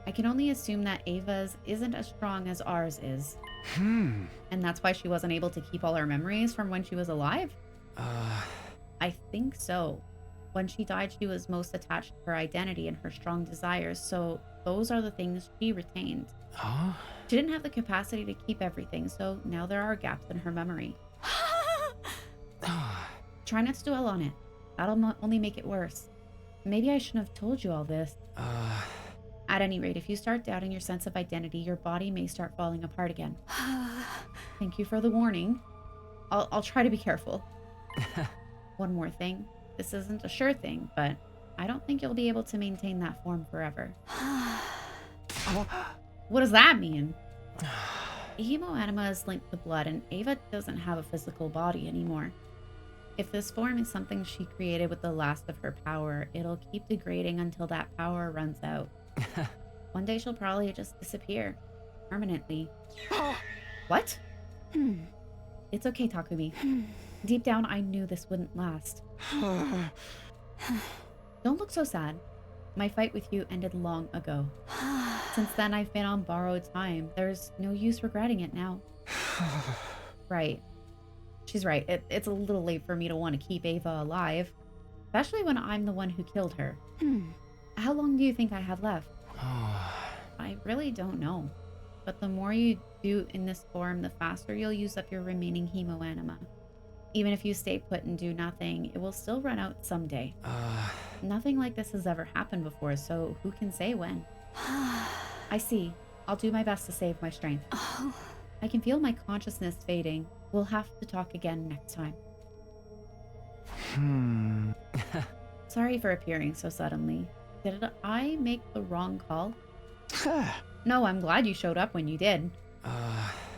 I can only assume that Ava's isn't as strong as ours is. And that's why she wasn't able to keep all her memories from when she was alive? I think so. When she died, she was most attached to her identity and her strong desires, so those are the things she retained. She didn't have the capacity to keep everything, so now there are gaps in her memory. Try not to dwell on it. That'll only make it worse. Maybe I shouldn't have told you all this. At any rate, if you start doubting your sense of identity, your body may start falling apart again. Thank you for the warning. I'll try to be careful. One more thing. This isn't a sure thing, but I don't think you'll be able to maintain that form forever. What does that mean? Hemoanima is linked to blood, and Ava doesn't have a physical body anymore. If this form is something she created with the last of her power, it'll keep degrading until that power runs out. One day she'll probably just disappear. Permanently. What? It's okay, Takumi. Deep down, I knew this wouldn't last. Don't look so sad. My fight with you ended long ago. Since then, I've been on borrowed time. There's no use regretting it now. Right. She's right. It's a little late for me to want to keep Ava alive. Especially when I'm the one who killed her. How long do you think I have left? I really don't know. But the more you do in this form, the faster you'll use up your remaining Hemoanima. Even if you stay put and do nothing, it will still run out someday. Nothing like this has ever happened before, so who can say when? I see. I'll do my best to save my strength. I can feel my consciousness fading. We'll have to talk again next time. Sorry for appearing so suddenly. Did I make the wrong call? No, I'm glad you showed up when you did.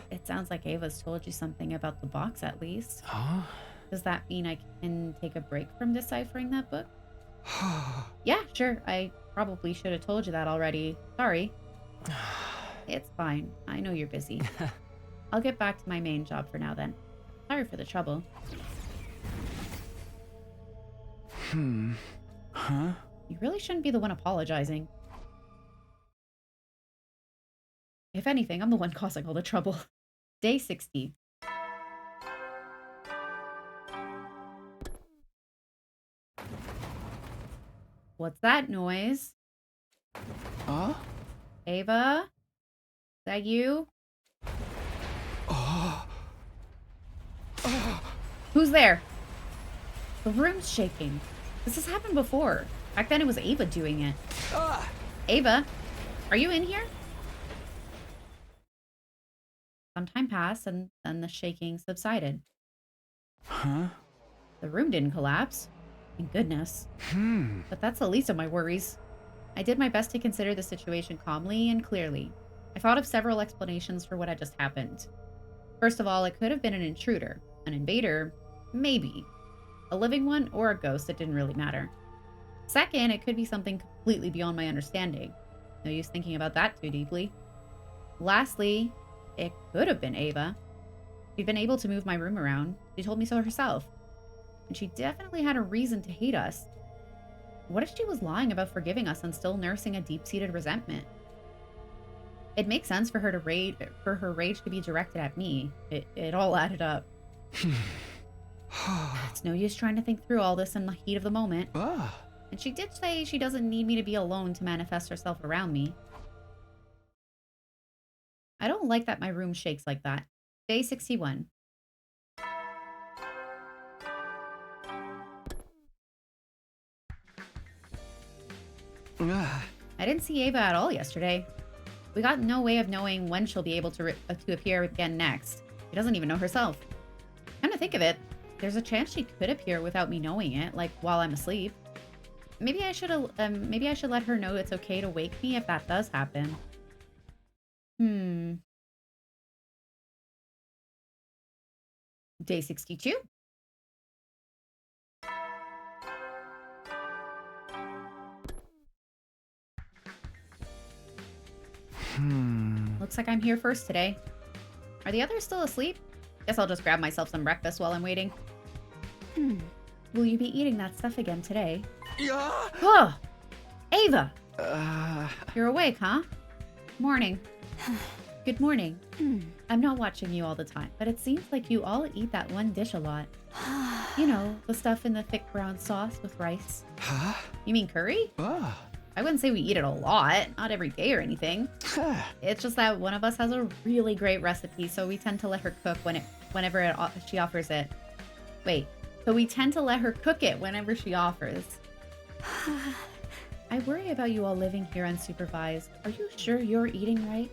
It sounds like Ava's told you something about the box at least. Does that mean I can take a break from deciphering that book? Yeah, sure. I probably should have told you that already. Sorry. It's fine. I know you're busy. I'll get back to my main job for now then. Sorry for the trouble. Huh? You really shouldn't be the one apologizing. If anything, I'm the one causing all the trouble. Day 60. What's that noise? Huh? Ava? Is that you? Who's there? The room's shaking. This has happened before. Back then it was Ava doing it. Ava, are you in here? Some time passed and then the shaking subsided. Huh? The room didn't collapse. Thank goodness. But that's the least of my worries. I did my best to consider the situation calmly and clearly. I thought of several explanations for what had just happened. First of all, it could have been an intruder. An invader? Maybe. A living one or a ghost, it didn't really matter. Second, it could be something completely beyond my understanding. No use thinking about that too deeply. Lastly, it could have been Ava. She'd been able to move my room around. She told me so herself. And she definitely had a reason to hate us. What if she was lying about forgiving us and still nursing a deep-seated resentment? It makes sense for her rage to be directed at me. It all added up. It's no use trying to think through all this in the heat of the moment. And she did say she doesn't need me to be alone to manifest herself around me. I don't like that my room shakes like that. Day 61. I didn't see Ava at all yesterday. We got no way of knowing when she'll be able to appear again next. She doesn't even know herself. Come to think of it, there's a chance she could appear without me knowing it, like while I'm asleep. Maybe I should let her know it's okay to wake me if that does happen. Day 62. Looks like I'm here first today. Are the others still asleep? Guess I'll just grab myself some breakfast while I'm waiting. Will you be eating that stuff again today? Yeah. Oh! Ava! You're awake, huh? Morning. Good morning. I'm not watching you all the time, but it seems like you all eat that one dish a lot. You know, the stuff in the thick brown sauce with rice. Huh? You mean curry? I wouldn't say we eat it a lot, not every day or anything. It's just that one of us has a really great recipe, so we tend to let her cook whenever she offers it. Wait, so we tend to let her cook it whenever she offers. I worry about you all living here unsupervised. Are you sure you're eating right?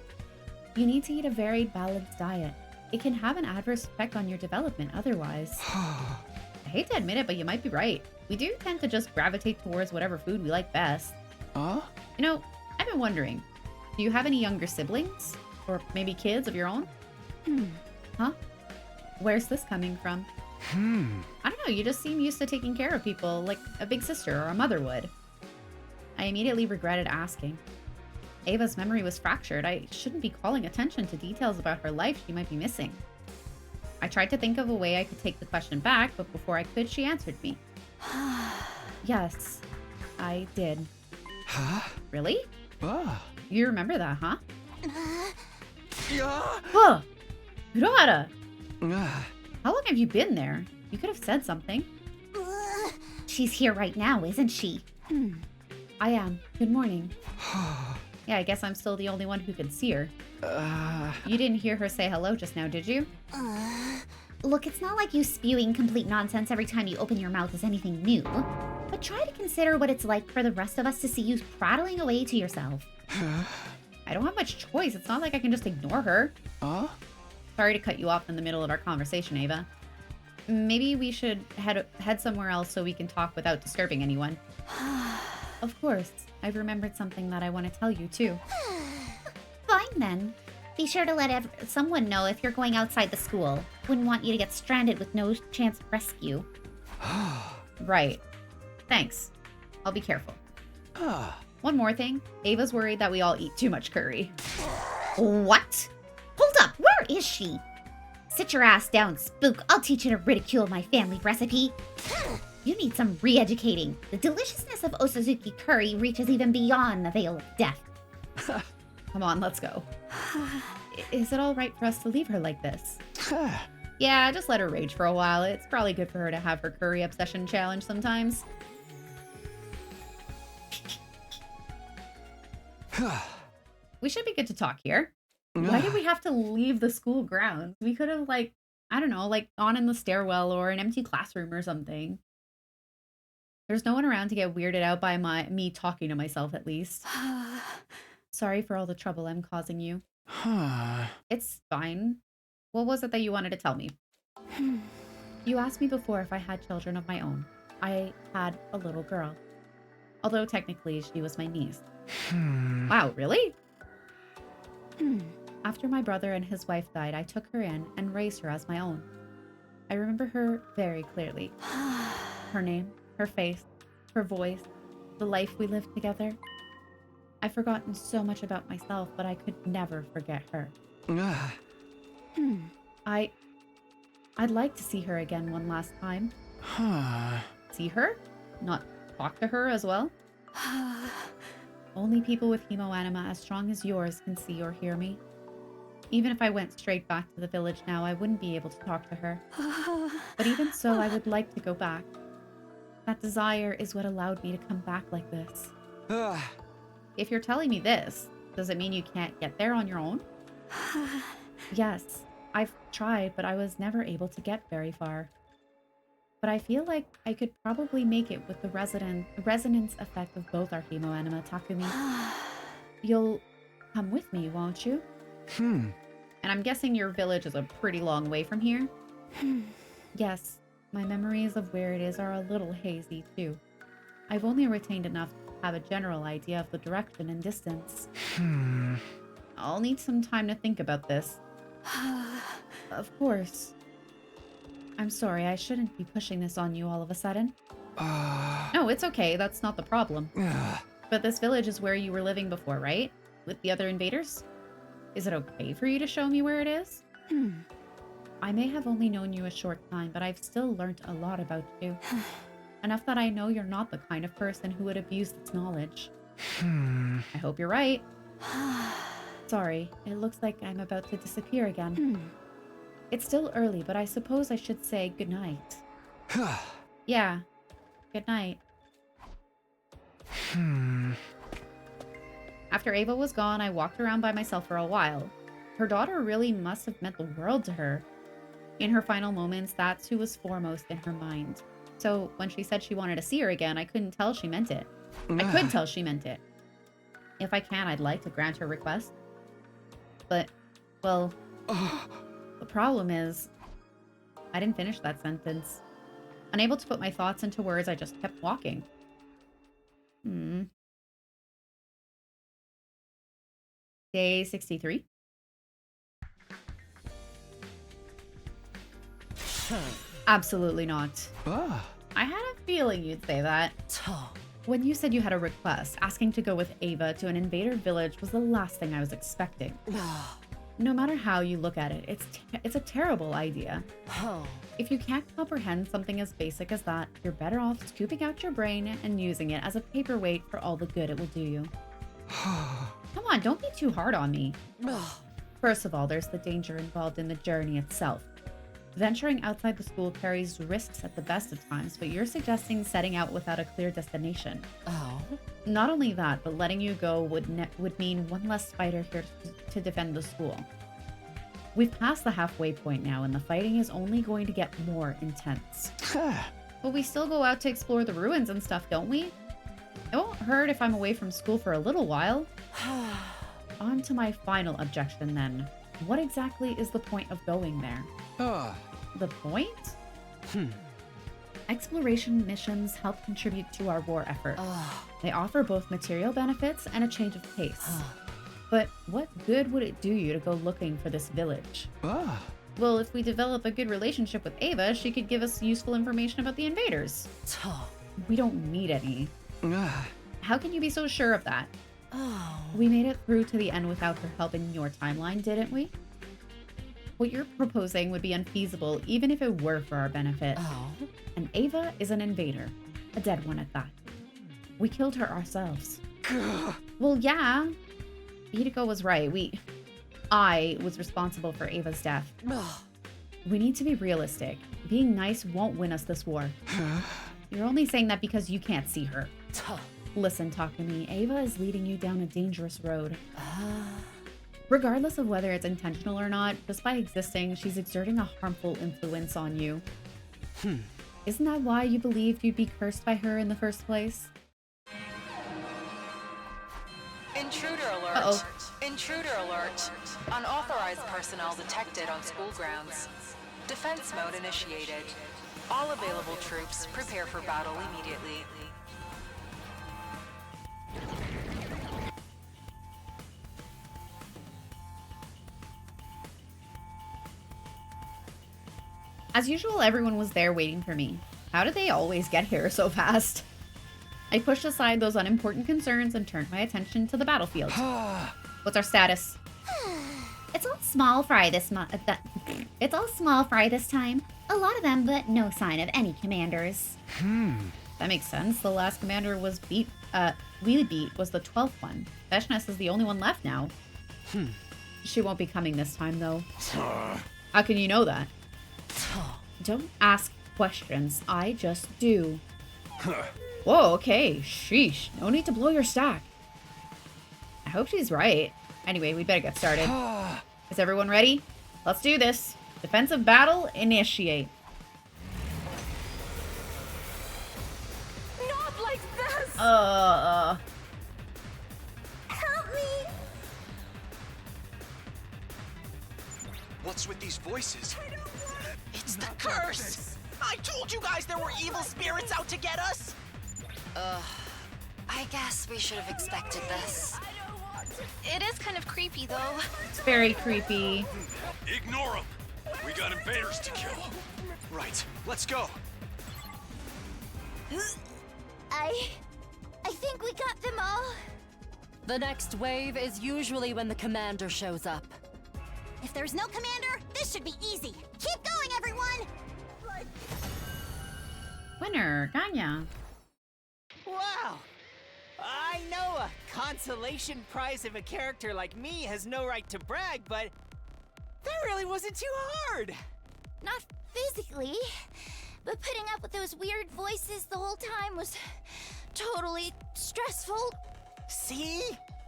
You need to eat a varied, balanced diet. It can have an adverse effect on your development otherwise. I hate to admit it, but you might be right. We do tend to just gravitate towards whatever food we like best. You know, I've been wondering, do you have any younger siblings? Or maybe kids of your own? Huh? Where's this coming from? I don't know, you just seem used to taking care of people like a big sister or a mother would. I immediately regretted asking. Ava's memory was fractured. I shouldn't be calling attention to details about her life she might be missing. I tried to think of a way I could take the question back, but before I could, she answered me. Yes, I did. Huh? Really? You remember that, huh? Yeah. Huh! Urahara! How long have you been there? You could have said something. She's here right now, isn't she? I am. Good morning. Yeah, I guess I'm still the only one who can see her. You didn't hear her say hello just now, did you? Look, it's not like you spewing complete nonsense every time you open your mouth is anything new. But try to consider what it's like for the rest of us to see you prattling away to yourself. I don't have much choice. It's not like I can just ignore her. Sorry to cut you off in the middle of our conversation, Ava. Maybe we should head somewhere else so we can talk without disturbing anyone. Of course. I've remembered something that I want to tell you, too. Fine, then. Be sure to let someone know if you're going outside the school. Wouldn't want you to get stranded with no chance of rescue. Right. Thanks. I'll be careful. One more thing. Ava's worried that we all eat too much curry. What? Hold up, where is she? Sit your ass down, Spook. I'll teach you to ridicule my family recipe. You need some re-educating. The deliciousness of Osazuki curry reaches even beyond the veil of death. Come on, let's go. Is it all right for us to leave her like this? Yeah, just let her rage for a while. It's probably good for her to have her curry obsession challenge sometimes. We should be good to talk here. Why did we have to leave the school grounds? We could have, like, I don't know, like, gone in the stairwell or an empty classroom or something. There's no one around to get weirded out by me talking to myself, at least. Sorry for all the trouble I'm causing you. It's fine. What was it that you wanted to tell me? You asked me before if I had children of my own. I had a little girl. Although technically she was my niece. Wow, really? After my brother and his wife died, I took her in and raised her as my own. I remember her very clearly. Her name, her face, her voice, the life we lived together. I've forgotten so much about myself, but I could never forget her. I'd like to see her again one last time. See her? Not talk to her as well? Only people with hemoanima as strong as yours can see or hear me. Even if I went straight back to the village now, I wouldn't be able to talk to her. But even so, I would like to go back. That desire is what allowed me to come back like this. If you're telling me this, does it mean you can't get there on your own? Yes, I've tried, but I was never able to get very far. But I feel like I could probably make it with the resonance effect of both our hemoanima, Takumi. You'll come with me, won't you? And I'm guessing your village is a pretty long way from here? Yes, my memories of where it is are a little hazy, too. I've only retained enough to have a general idea of the direction and distance. I'll need some time to think about this. Of course. I'm sorry, I shouldn't be pushing this on you all of a sudden. No, it's okay, that's not the problem. But this village is where you were living before, right? With the other invaders? Is it okay for you to show me where it is? I may have only known you a short time, but I've still learned a lot about you. Enough that I know you're not the kind of person who would abuse this knowledge. I hope you're right. Sorry, it looks like I'm about to disappear again. It's still early, but I suppose I should say goodnight. Yeah, good night. After Ava was gone, I walked around by myself for a while. Her daughter really must have meant the world to her. In her final moments, that's who was foremost in her mind. So when she said she wanted to see her again, I couldn't tell she meant it. I could tell she meant it. If I can, I'd like to grant her request. But, well, the problem is, I didn't finish that sentence. Unable to put my thoughts into words, I just kept walking. Day 63. Absolutely not. I had a feeling you'd say that. When you said you had a request, asking to go with Ava to an invader village was the last thing I was expecting. No matter how you look at it, it's a terrible idea. If you can't comprehend something as basic as that, you're better off scooping out your brain and using it as a paperweight for all the good it will do you. Come on, don't be too hard on me. First of all, there's the danger involved in the journey itself. Venturing outside the school carries risks at the best of times, but you're suggesting setting out without a clear destination. Not only that, but letting you go would mean one less fighter here to defend the school. We've passed the halfway point now, and the fighting is only going to get more intense. But we still go out to explore the ruins and stuff, don't we? It won't hurt if I'm away from school for a little while. On to my final objection then. What exactly is the point of going there? The point? Exploration missions help contribute to our war effort. They offer both material benefits and a change of pace. But what good would it do you to go looking for this village? Well, if we develop a good relationship with Ava, she could give us useful information about the invaders. We don't need any. How can you be so sure of that? Oh. We made it through to the end without her help in your timeline, didn't we? What you're proposing would be unfeasible even if it were for our benefit. Oh. And Ava is an invader. A dead one at that. We killed her ourselves. Well, yeah. Hideko was right. I was responsible for Ava's death. We need to be realistic. Being nice won't win us this war. You're only saying that because you can't see her. Listen, Takumi. Ava is leading you down a dangerous road. Regardless of whether it's intentional or not, just by existing, she's exerting a harmful influence on you. Isn't that why you believed you'd be cursed by her in the first place? Intruder alert. Uh-oh. Intruder alert. Unauthorized personnel detected on school grounds. Defense mode initiated. All available troops prepare for battle immediately. As usual, everyone was there waiting for me. How did they always get here so fast? I pushed aside those unimportant concerns and turned my attention to the battlefield. What's our status? It's all small fry this It's all small fry this time. A lot of them, but no sign of any commanders. That makes sense. The last commander was we beat was the 12th one. Veshness is the only one left now. She won't be coming this time, though. How can you know that? Don't ask questions. I just do. Whoa, okay. Sheesh. No need to blow your stack. I hope she's right. Anyway, we better get started. Is everyone ready? Let's do this. Defensive battle, initiate. Not like this! Help me! What's with these voices? It's the curse! I told you guys there were evil spirits out to get us! I guess we should have expected this. It is kind of creepy, though. It's very creepy. Ignore them! We got invaders to kill. Right, let's go. I think we got them all. The next wave is usually when the commander shows up. If there's no commander, this should be easy. Keep going, everyone! Winner, Ganya. Wow! I know a consolation prize of a character like me has no right to brag, but that really wasn't too hard! Not physically, but putting up with those weird voices the whole time was totally stressful. See?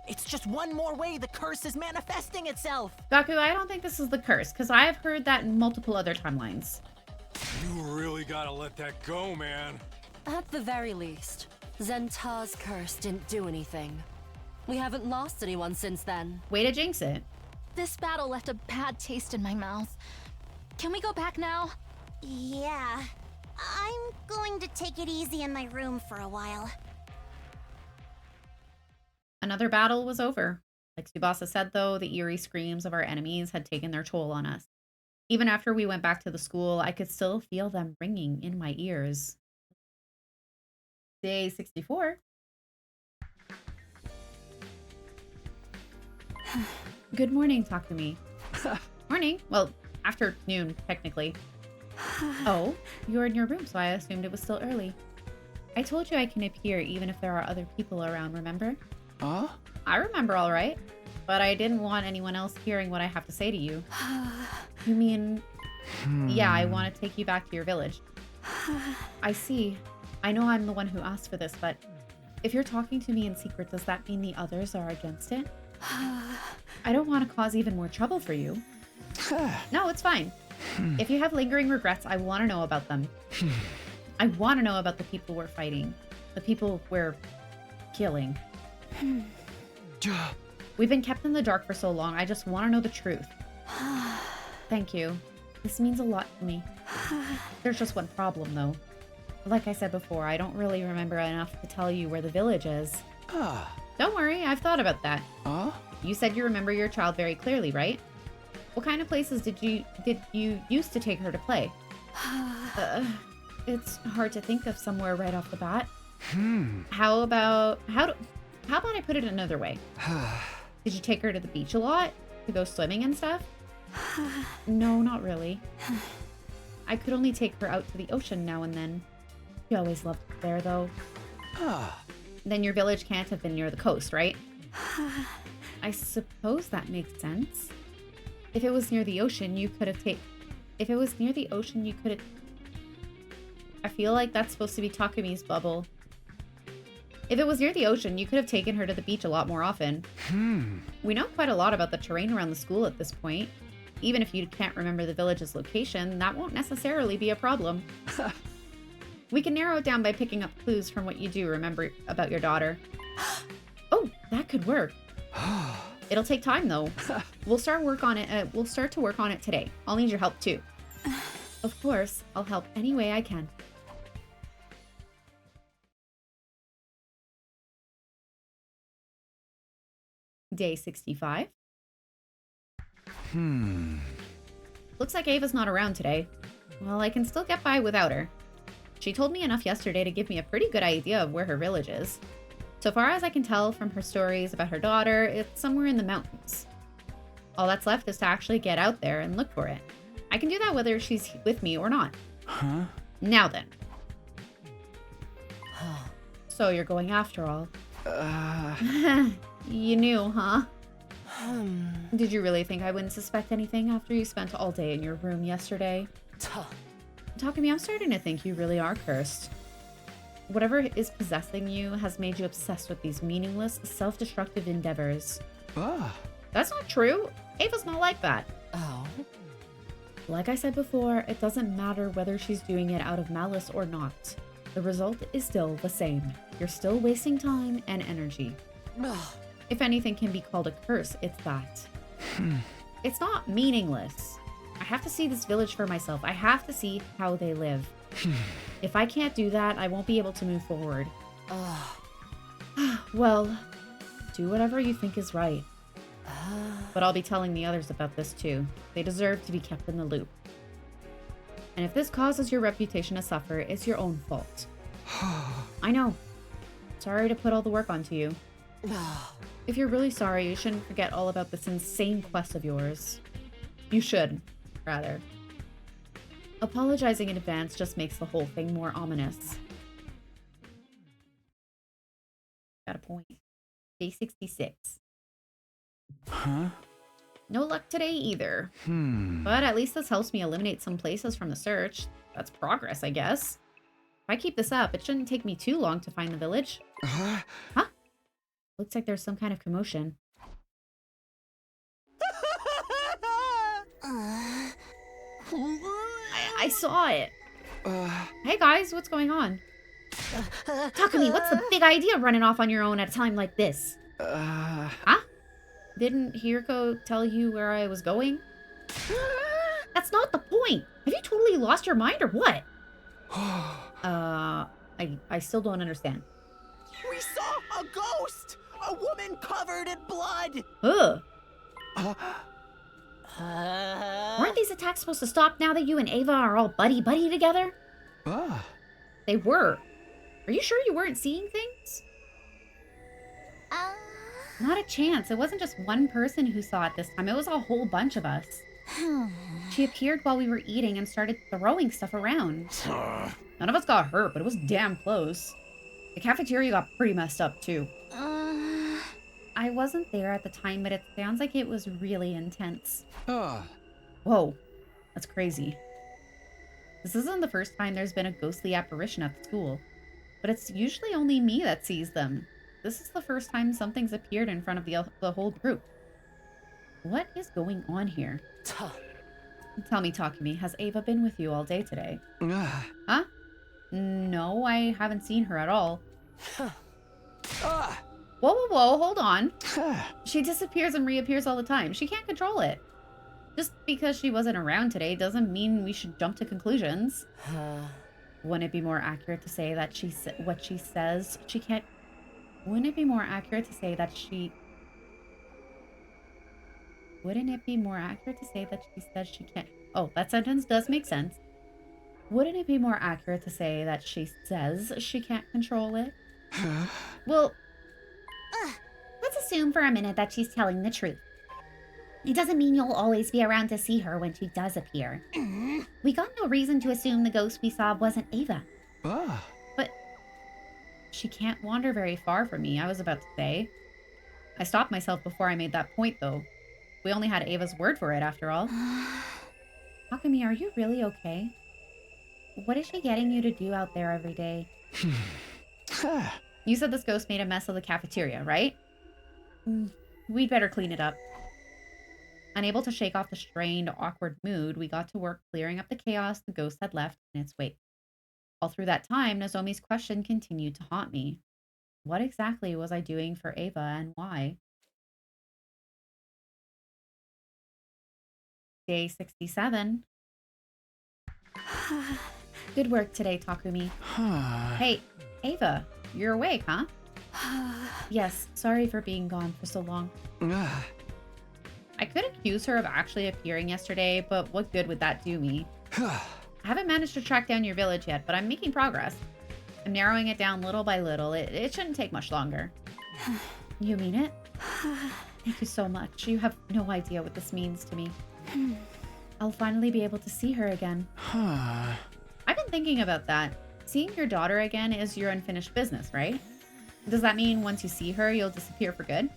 It's just one more way the curse is manifesting itself! Gaku, I don't think this is the curse, because I have heard that in multiple other timelines. You really gotta let that go, man. At the very least, Zenta's curse didn't do anything. We haven't lost anyone since then. Way to jinx it. This battle left a bad taste in my mouth. Can we go back now? Yeah, I'm going to take it easy in my room for a while. Another battle was over. Like Tsubasa said, though, the eerie screams of our enemies had taken their toll on us. Even after we went back to the school, I could still feel them ringing in my ears. Day 64. Good morning, Takumi. Morning. Well, afternoon, technically. Oh, you're in your room, so I assumed it was still early. I told you I can appear even if there are other people around, remember? Huh? I remember all right, but I didn't want anyone else hearing what I have to say to you. You mean... Yeah, I want to take you back to your village. I see. I know I'm the one who asked for this, but if you're talking to me in secret, does that mean the others are against it? I don't want to cause even more trouble for you. No, it's fine. If you have lingering regrets, I want to know about them. I want to know about the people we're fighting. The people we're killing. We've been kept in the dark for so long, I just want to know the truth. Thank you. This means a lot to me. There's just one problem, though. Like I said before, I don't really remember enough to tell you where the village is. Don't worry, I've thought about that. You said you remember your child very clearly, right? What kind of places did you used to take her to play? It's hard to think of somewhere right off the bat. How about I put it another way? Did you take her to the beach a lot to go swimming and stuff? No, not really. I could only take her out to the ocean now and then. She always loved it there, though. Then your village can't have been near the coast, right? I suppose that makes sense. If it was near the ocean, you could have I feel like that's supposed to be Takumi's bubble. If it was near the ocean, you could have taken her to the beach a lot more often. We know quite a lot about the terrain around the school at this point. Even if you can't remember the village's location, that won't necessarily be a problem. We can narrow it down by picking up clues from what you do remember about your daughter. Oh, that could work. It'll take time, though. We'll start to work on it today. I'll need your help, too. Of course, I'll help any way I can. Day 65. Looks like Ava's not around today. Well, I can still get by without her. She told me enough yesterday to give me a pretty good idea of where her village is. So far as I can tell from her stories about her daughter, it's somewhere in the mountains. All that's left is to actually get out there and look for it. I can do that whether she's with me or not. Now then. So you're going after all. You knew, huh? Did you really think I wouldn't suspect anything after you spent all day in your room yesterday? Takumi, I'm starting to think you really are cursed. Whatever is possessing you has made you obsessed with these meaningless, self-destructive endeavors. That's not true. Ava's not like that. Like I said before, it doesn't matter whether she's doing it out of malice or not. The result is still the same. You're still wasting time and energy. If anything can be called a curse, it's that. It's not meaningless. I have to see this village for myself. I have to see how they live. If I can't do that, I won't be able to move forward. Well, do whatever you think is right. But I'll be telling the others about this too. They deserve to be kept in the loop. And if this causes your reputation to suffer, it's your own fault. I know. Sorry to put all the work onto you. If you're really sorry, you shouldn't forget all about this insane quest of yours. You should, rather. Apologizing in advance just makes the whole thing more ominous. Got a point. Day 66. No luck today either. But at least this helps me eliminate some places from the search. That's progress, I guess. If I keep this up, it shouldn't take me too long to find the village. Huh? Looks like there's some kind of commotion. I saw it. Hey guys, what's going on? Takumi, what's the big idea running off on your own at a time like this? Huh? Didn't Hiriko tell you where I was going? That's not the point. Have you totally lost your mind or what? I still don't understand. We saw a ghost! A woman covered in blood! Ugh. Weren't these attacks supposed to stop now that you and Ava are all buddy-buddy together? They were. Are you sure you weren't seeing things? Not a chance. It wasn't just one person who saw it this time. It was a whole bunch of us. She appeared while we were eating and started throwing stuff around. None of us got hurt, but it was damn close. The cafeteria got pretty messed up, too. I wasn't there at the time, but it sounds like it was really intense. Whoa. That's crazy. This isn't the first time there's been a ghostly apparition at the school, but it's usually only me that sees them. This is the first time something's appeared in front of the whole group. What is going on here? Tell me, Takumi, has Ava been with you all day today? Huh? No, I haven't seen her at all. Whoa, hold on. She disappears and reappears all the time. She can't control it. Just because she wasn't around today doesn't mean we should jump to conclusions. Wouldn't it be more accurate to say that what she says she can't... Wouldn't it be more accurate to say that she... Wouldn't it be more accurate to say that she says she can't... Oh, that sentence does make sense. Wouldn't it be more accurate to say that she says she can't control it? Well, Let's assume for a minute that she's telling the truth. It doesn't mean you'll always be around to see her when she does appear. We got no reason to assume the ghost we saw wasn't Ava. Ah. but she can't wander very far from me, I was about to say. I stopped myself before I made that point, though. We only had Ava's word for it, after all. Akumi, are you really okay? What is she getting you to do out there every day? You said this ghost made a mess of the cafeteria, right? We'd better clean it up. Unable to shake off the strained, awkward mood, we got to work clearing up the chaos the ghost had left in its wake. All through that time, Nozomi's question continued to haunt me. What exactly was I doing for Ava and why? Day 67. Good work today, Takumi. Hey, Ava, you're awake, huh? Yes, sorry for being gone for so long. I could accuse her of actually appearing yesterday, but what good would that do me? I haven't managed to track down your village yet, but I'm making progress. I'm narrowing it down little by little. It shouldn't take much longer. You mean it? Thank you so much. You have no idea what this means to me. I'll finally be able to see her again. I've been thinking about that. Seeing your daughter again is your unfinished business, right? Does that mean once you see her, you'll disappear for good?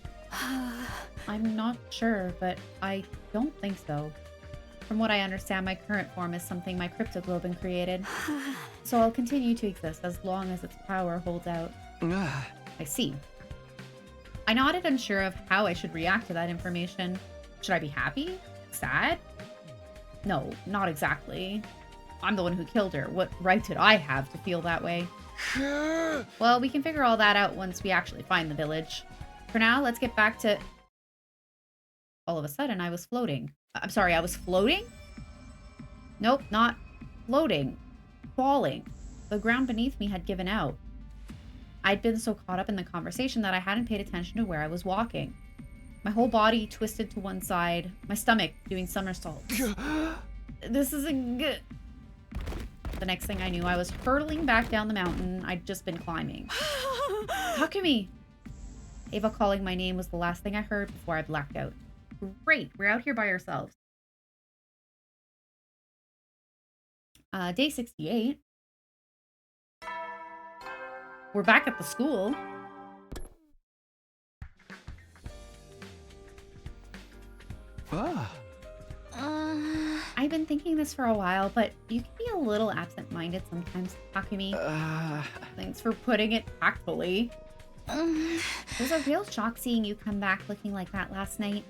I'm not sure, but I don't think so. From what I understand, my current form is something my cryptoglobin created. So I'll continue to exist as long as its power holds out. I see. I nodded, unsure of how I should react to that information. Should I be happy? Sad? No, not exactly. I'm the one who killed her. What right did I have to feel that way? Well, we can figure all that out once we actually find the village. For now, let's get back to... All of a sudden, I was floating. I'm sorry, I was floating? Nope, not floating. Falling. The ground beneath me had given out. I'd been so caught up in the conversation that I hadn't paid attention to where I was walking. My whole body twisted to one side, my stomach doing somersaults. This isn't good. The next thing I knew, I was hurtling back down the mountain I'd just been climbing. Takumi! Ava calling my name was the last thing I heard before I blacked out. Great, we're out here by ourselves. Day 68. We're back at the school. I've been thinking this for a while, but you can be a little absent-minded sometimes, Takumi. Thanks for putting it tactfully. It was a real shock seeing you come back looking like that last night.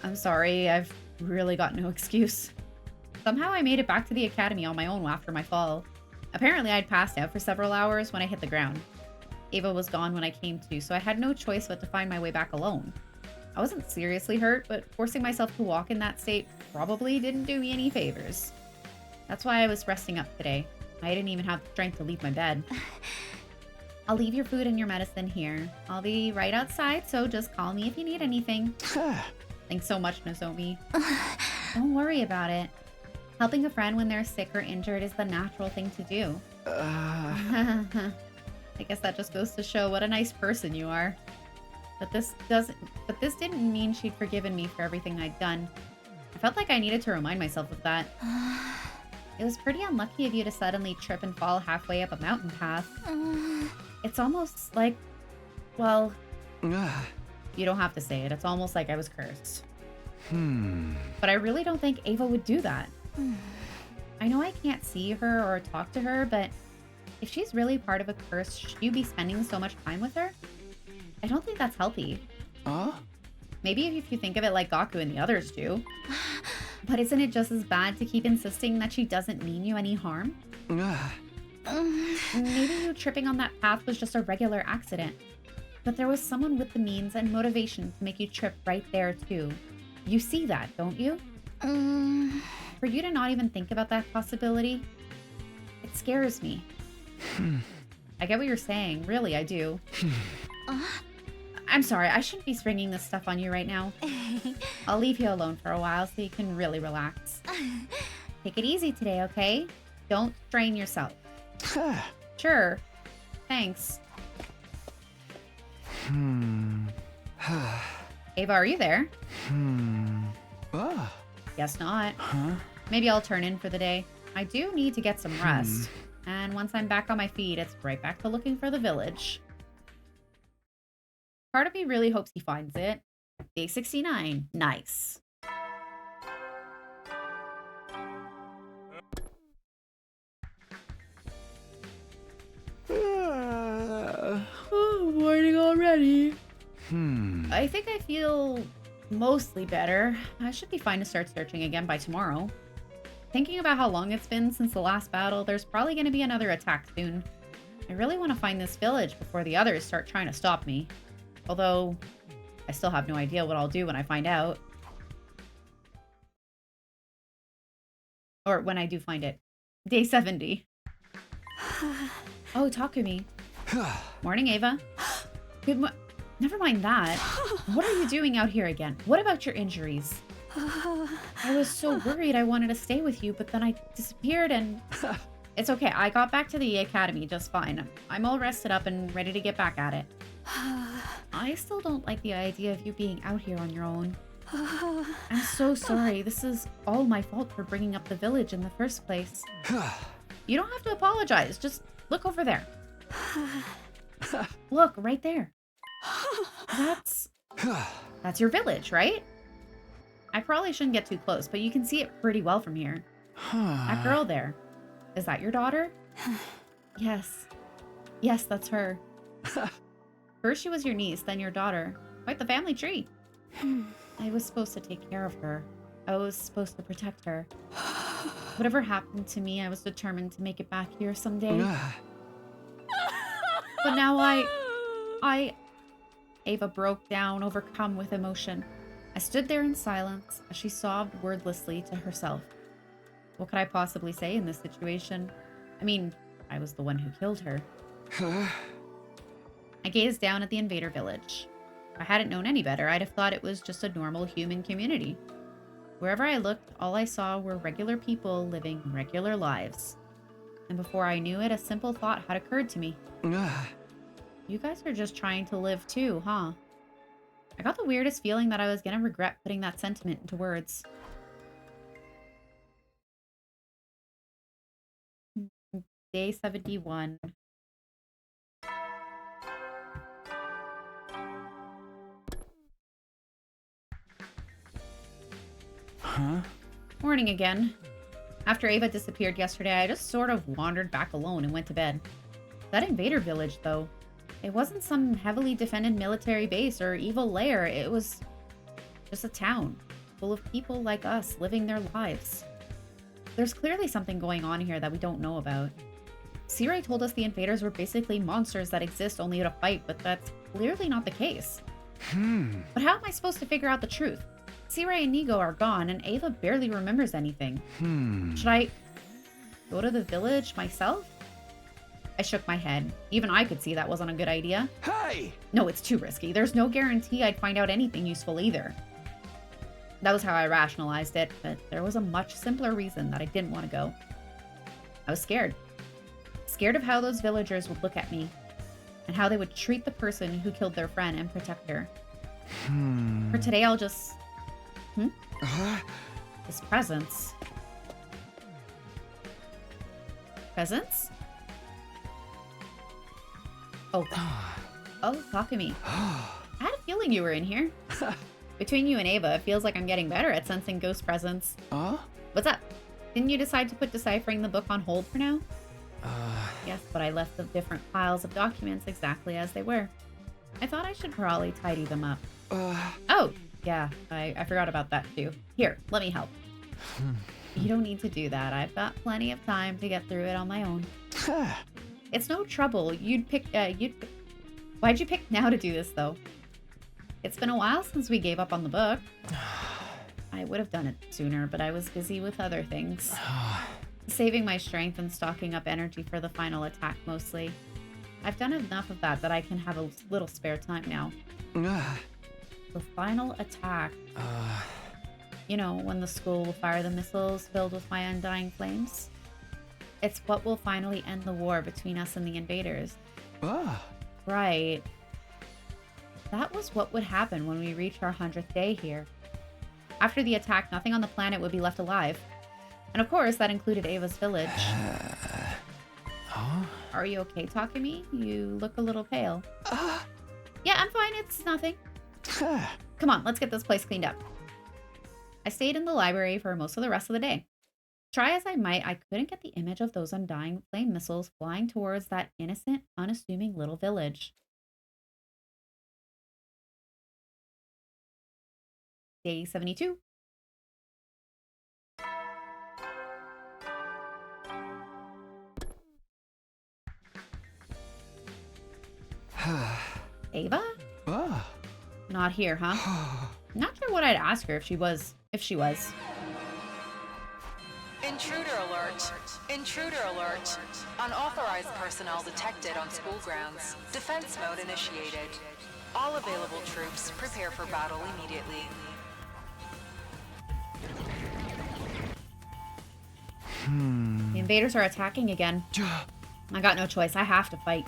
I'm sorry, I've really got no excuse. Somehow I made it back to the academy on my own after my fall. Apparently I'd passed out for several hours when I hit the ground. Ava was gone when I came to, so I had no choice but to find my way back alone. I wasn't seriously hurt, but forcing myself to walk in that state probably didn't do me any favors. That's why I was resting up today. I didn't even have the strength to leave my bed. I'll leave your food and your medicine here. I'll be right outside, so just call me if you need anything. Thanks so much, Nozomi. Don't worry about it. Helping a friend when they're sick or injured is the natural thing to do. I guess that just goes to show what a nice person you are. But this didn't mean she'd forgiven me for everything I'd done. I felt like I needed to remind myself of that. It was pretty unlucky of you to suddenly trip and fall halfway up a mountain path. It's almost like, well, you don't have to say it. It's almost like I was cursed. But I really don't think Ava would do that. I know I can't see her or talk to her, but if she's really part of a curse, should you be spending so much time with her? I don't think that's healthy. Maybe if you think of it like Gaku and the others do. But isn't it just as bad to keep insisting that she doesn't mean you any harm? Maybe you tripping on that path was just a regular accident. But there was someone with the means and motivation to make you trip right there too. You see that, don't you? For you to not even think about that possibility, it scares me. I get what you're saying. Really, I do. I'm sorry, I shouldn't be springing this stuff on you right now. I'll leave you alone for a while so you can really relax. Take it easy today, okay? Don't strain yourself. Sure. Thanks. Ava, are you there? Guess not. Maybe I'll turn in for the day. I do need to get some rest. And once I'm back on my feet, it's right back to looking for the village. Part of me really hopes he finds it. Day 69. Nice. Morning already. I think I feel mostly better. I should be fine to start searching again by tomorrow. Thinking about how long it's been since the last battle, there's probably going to be another attack soon. I really want to find this village before the others start trying to stop me. Although, I still have no idea what I'll do when I find out. Or when I do find it. Day 70. Oh, Takumi. Morning, Ava. Never mind that. What are you doing out here again? What about your injuries? I was so worried I wanted to stay with you, but then I disappeared and... It's okay. I got back to the academy just fine. I'm all rested up and ready to get back at it. I still don't like the idea of you being out here on your own. I'm so sorry. This is all my fault for bringing up the village in the first place. You don't have to apologize. Just look over there. Look, right there. That's your village, right? I probably shouldn't get too close, but you can see it pretty well from here. That girl there. Is that your daughter? Yes. Yes, that's her. First she was your niece, then your daughter. Quite the family tree. I was supposed to take care of her. I was supposed to protect her. Whatever happened to me, I was determined to make it back here someday. But now Ava broke down, overcome with emotion. I stood there in silence as she sobbed wordlessly to herself. What could I possibly say in this situation? I mean, I was the one who killed her. I gazed down at the invader village. If I hadn't known any better, I'd have thought it was just a normal human community. Wherever I looked, all I saw were regular people living regular lives. And before I knew it, a simple thought had occurred to me. You guys are just trying to live too, huh? I got the weirdest feeling that I was gonna regret putting that sentiment into words. Day 71. Morning again. After Ava disappeared yesterday, I just sort of wandered back alone and went to bed. That invader village, though, it wasn't some heavily defended military base or evil lair. It was just a town full of people like us living their lives. There's clearly something going on here that we don't know about. C-Ray told us the invaders were basically monsters that exist only to fight, but that's clearly not the case. But how am I supposed to figure out the truth? C-Ray and Nigo are gone, and Ava barely remembers anything. Should I go to the village myself? I shook my head. Even I could see that wasn't a good idea. Hey! No, it's too risky. There's no guarantee I'd find out anything useful either. That was how I rationalized it, but there was a much simpler reason that I didn't want to go. I was scared. Scared of how those villagers would look at me, and how they would treat the person who killed their friend and protect her. For today, I'll just... This presents. Presents? Oh. Oh, Takumi. I had a feeling you were in here. Between you and Ava, it feels like I'm getting better at sensing ghost presence. What's up? Didn't you decide to put deciphering the book on hold for now? Yes, but I left the different piles of documents exactly as they were. I thought I should probably tidy them up. Oh, yeah, I forgot about that too. Here, let me help. You don't need to do that. I've got plenty of time to get through it on my own. It's no trouble. Why'd you pick now to do this, though? It's been a while since we gave up on the book. I would have done it sooner, but I was busy with other things. Saving my strength and stocking up energy for the final attack, mostly. I've done enough of that I can have a little spare time now. The final attack. You know, when the school will fire the missiles filled with my undying flames. It's what will finally end the war between us and the invaders. Ah. Right. That was what would happen when we reached our 100th day here. After the attack, nothing on the planet would be left alive. And of course, that included Ava's village. Huh? Are you okay, Takumi? You look a little pale. Yeah, I'm fine. It's nothing. Come on, let's get this place cleaned up. I stayed in the library for most of the rest of the day. Try as I might, I couldn't get the image of those undying flame missiles flying towards that innocent, unassuming little village. Day 72. Ava? Not here, huh? Not sure what I'd ask her if she was. Intruder alert. Intruder alert. Unauthorized personnel detected on school grounds. Defense mode initiated. All available troops prepare for battle immediately. The invaders are attacking again. I got no choice. I have to fight.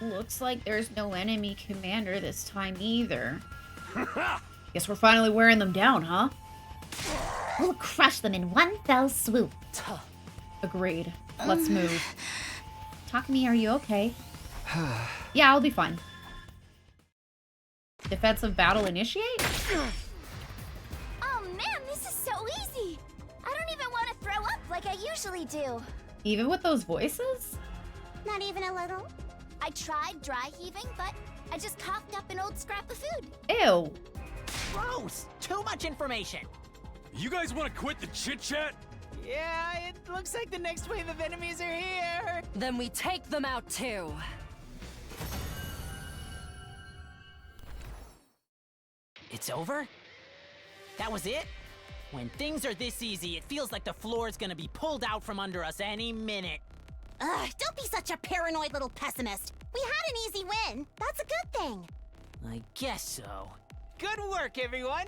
Looks like there's no enemy commander this time either. Guess we're finally wearing them down, huh? We'll crush them in one fell swoop. Agreed. Let's move. Takumi, are you okay? Yeah, I'll be fine. Defensive battle initiate? Oh man, this is so easy! I don't even want to throw up like I usually do. Even with those voices? Not even a little. I tried dry heaving, but I just coughed up an old scrap of food. Ew. Gross! Too much information! You guys want to quit the chit-chat? Yeah, it looks like the next wave of enemies are here! Then we take them out too. It's over? That was it? When things are this easy, it feels like the floor is gonna be pulled out from under us any minute. Ugh, don't be such a paranoid little pessimist. We had an easy win. That's a good thing. I guess so. Good work, everyone!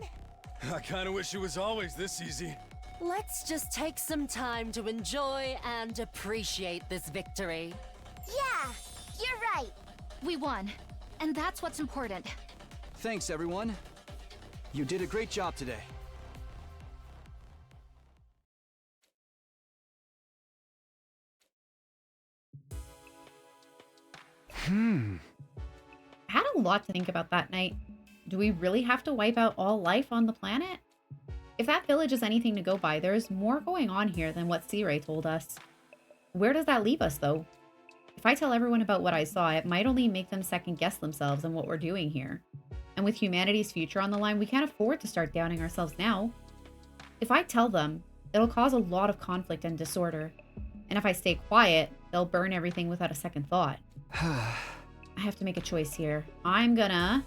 I kind of wish it was always this easy. Let's just take some time to enjoy and appreciate this victory. Yeah, you're right. We won, and that's what's important. Thanks, everyone. You did a great job today. I had a lot to think about that night. Do we really have to wipe out all life on the planet? If that village is anything to go by, there's more going on here than what C-Ray told us. Where does that leave us, though? If I tell everyone about what I saw, it might only make them second-guess themselves and what we're doing here. And with humanity's future on the line, we can't afford to start doubting ourselves now. If I tell them, it'll cause a lot of conflict and disorder. And if I stay quiet, they'll burn everything without a second thought. I have to make a choice here. I'm gonna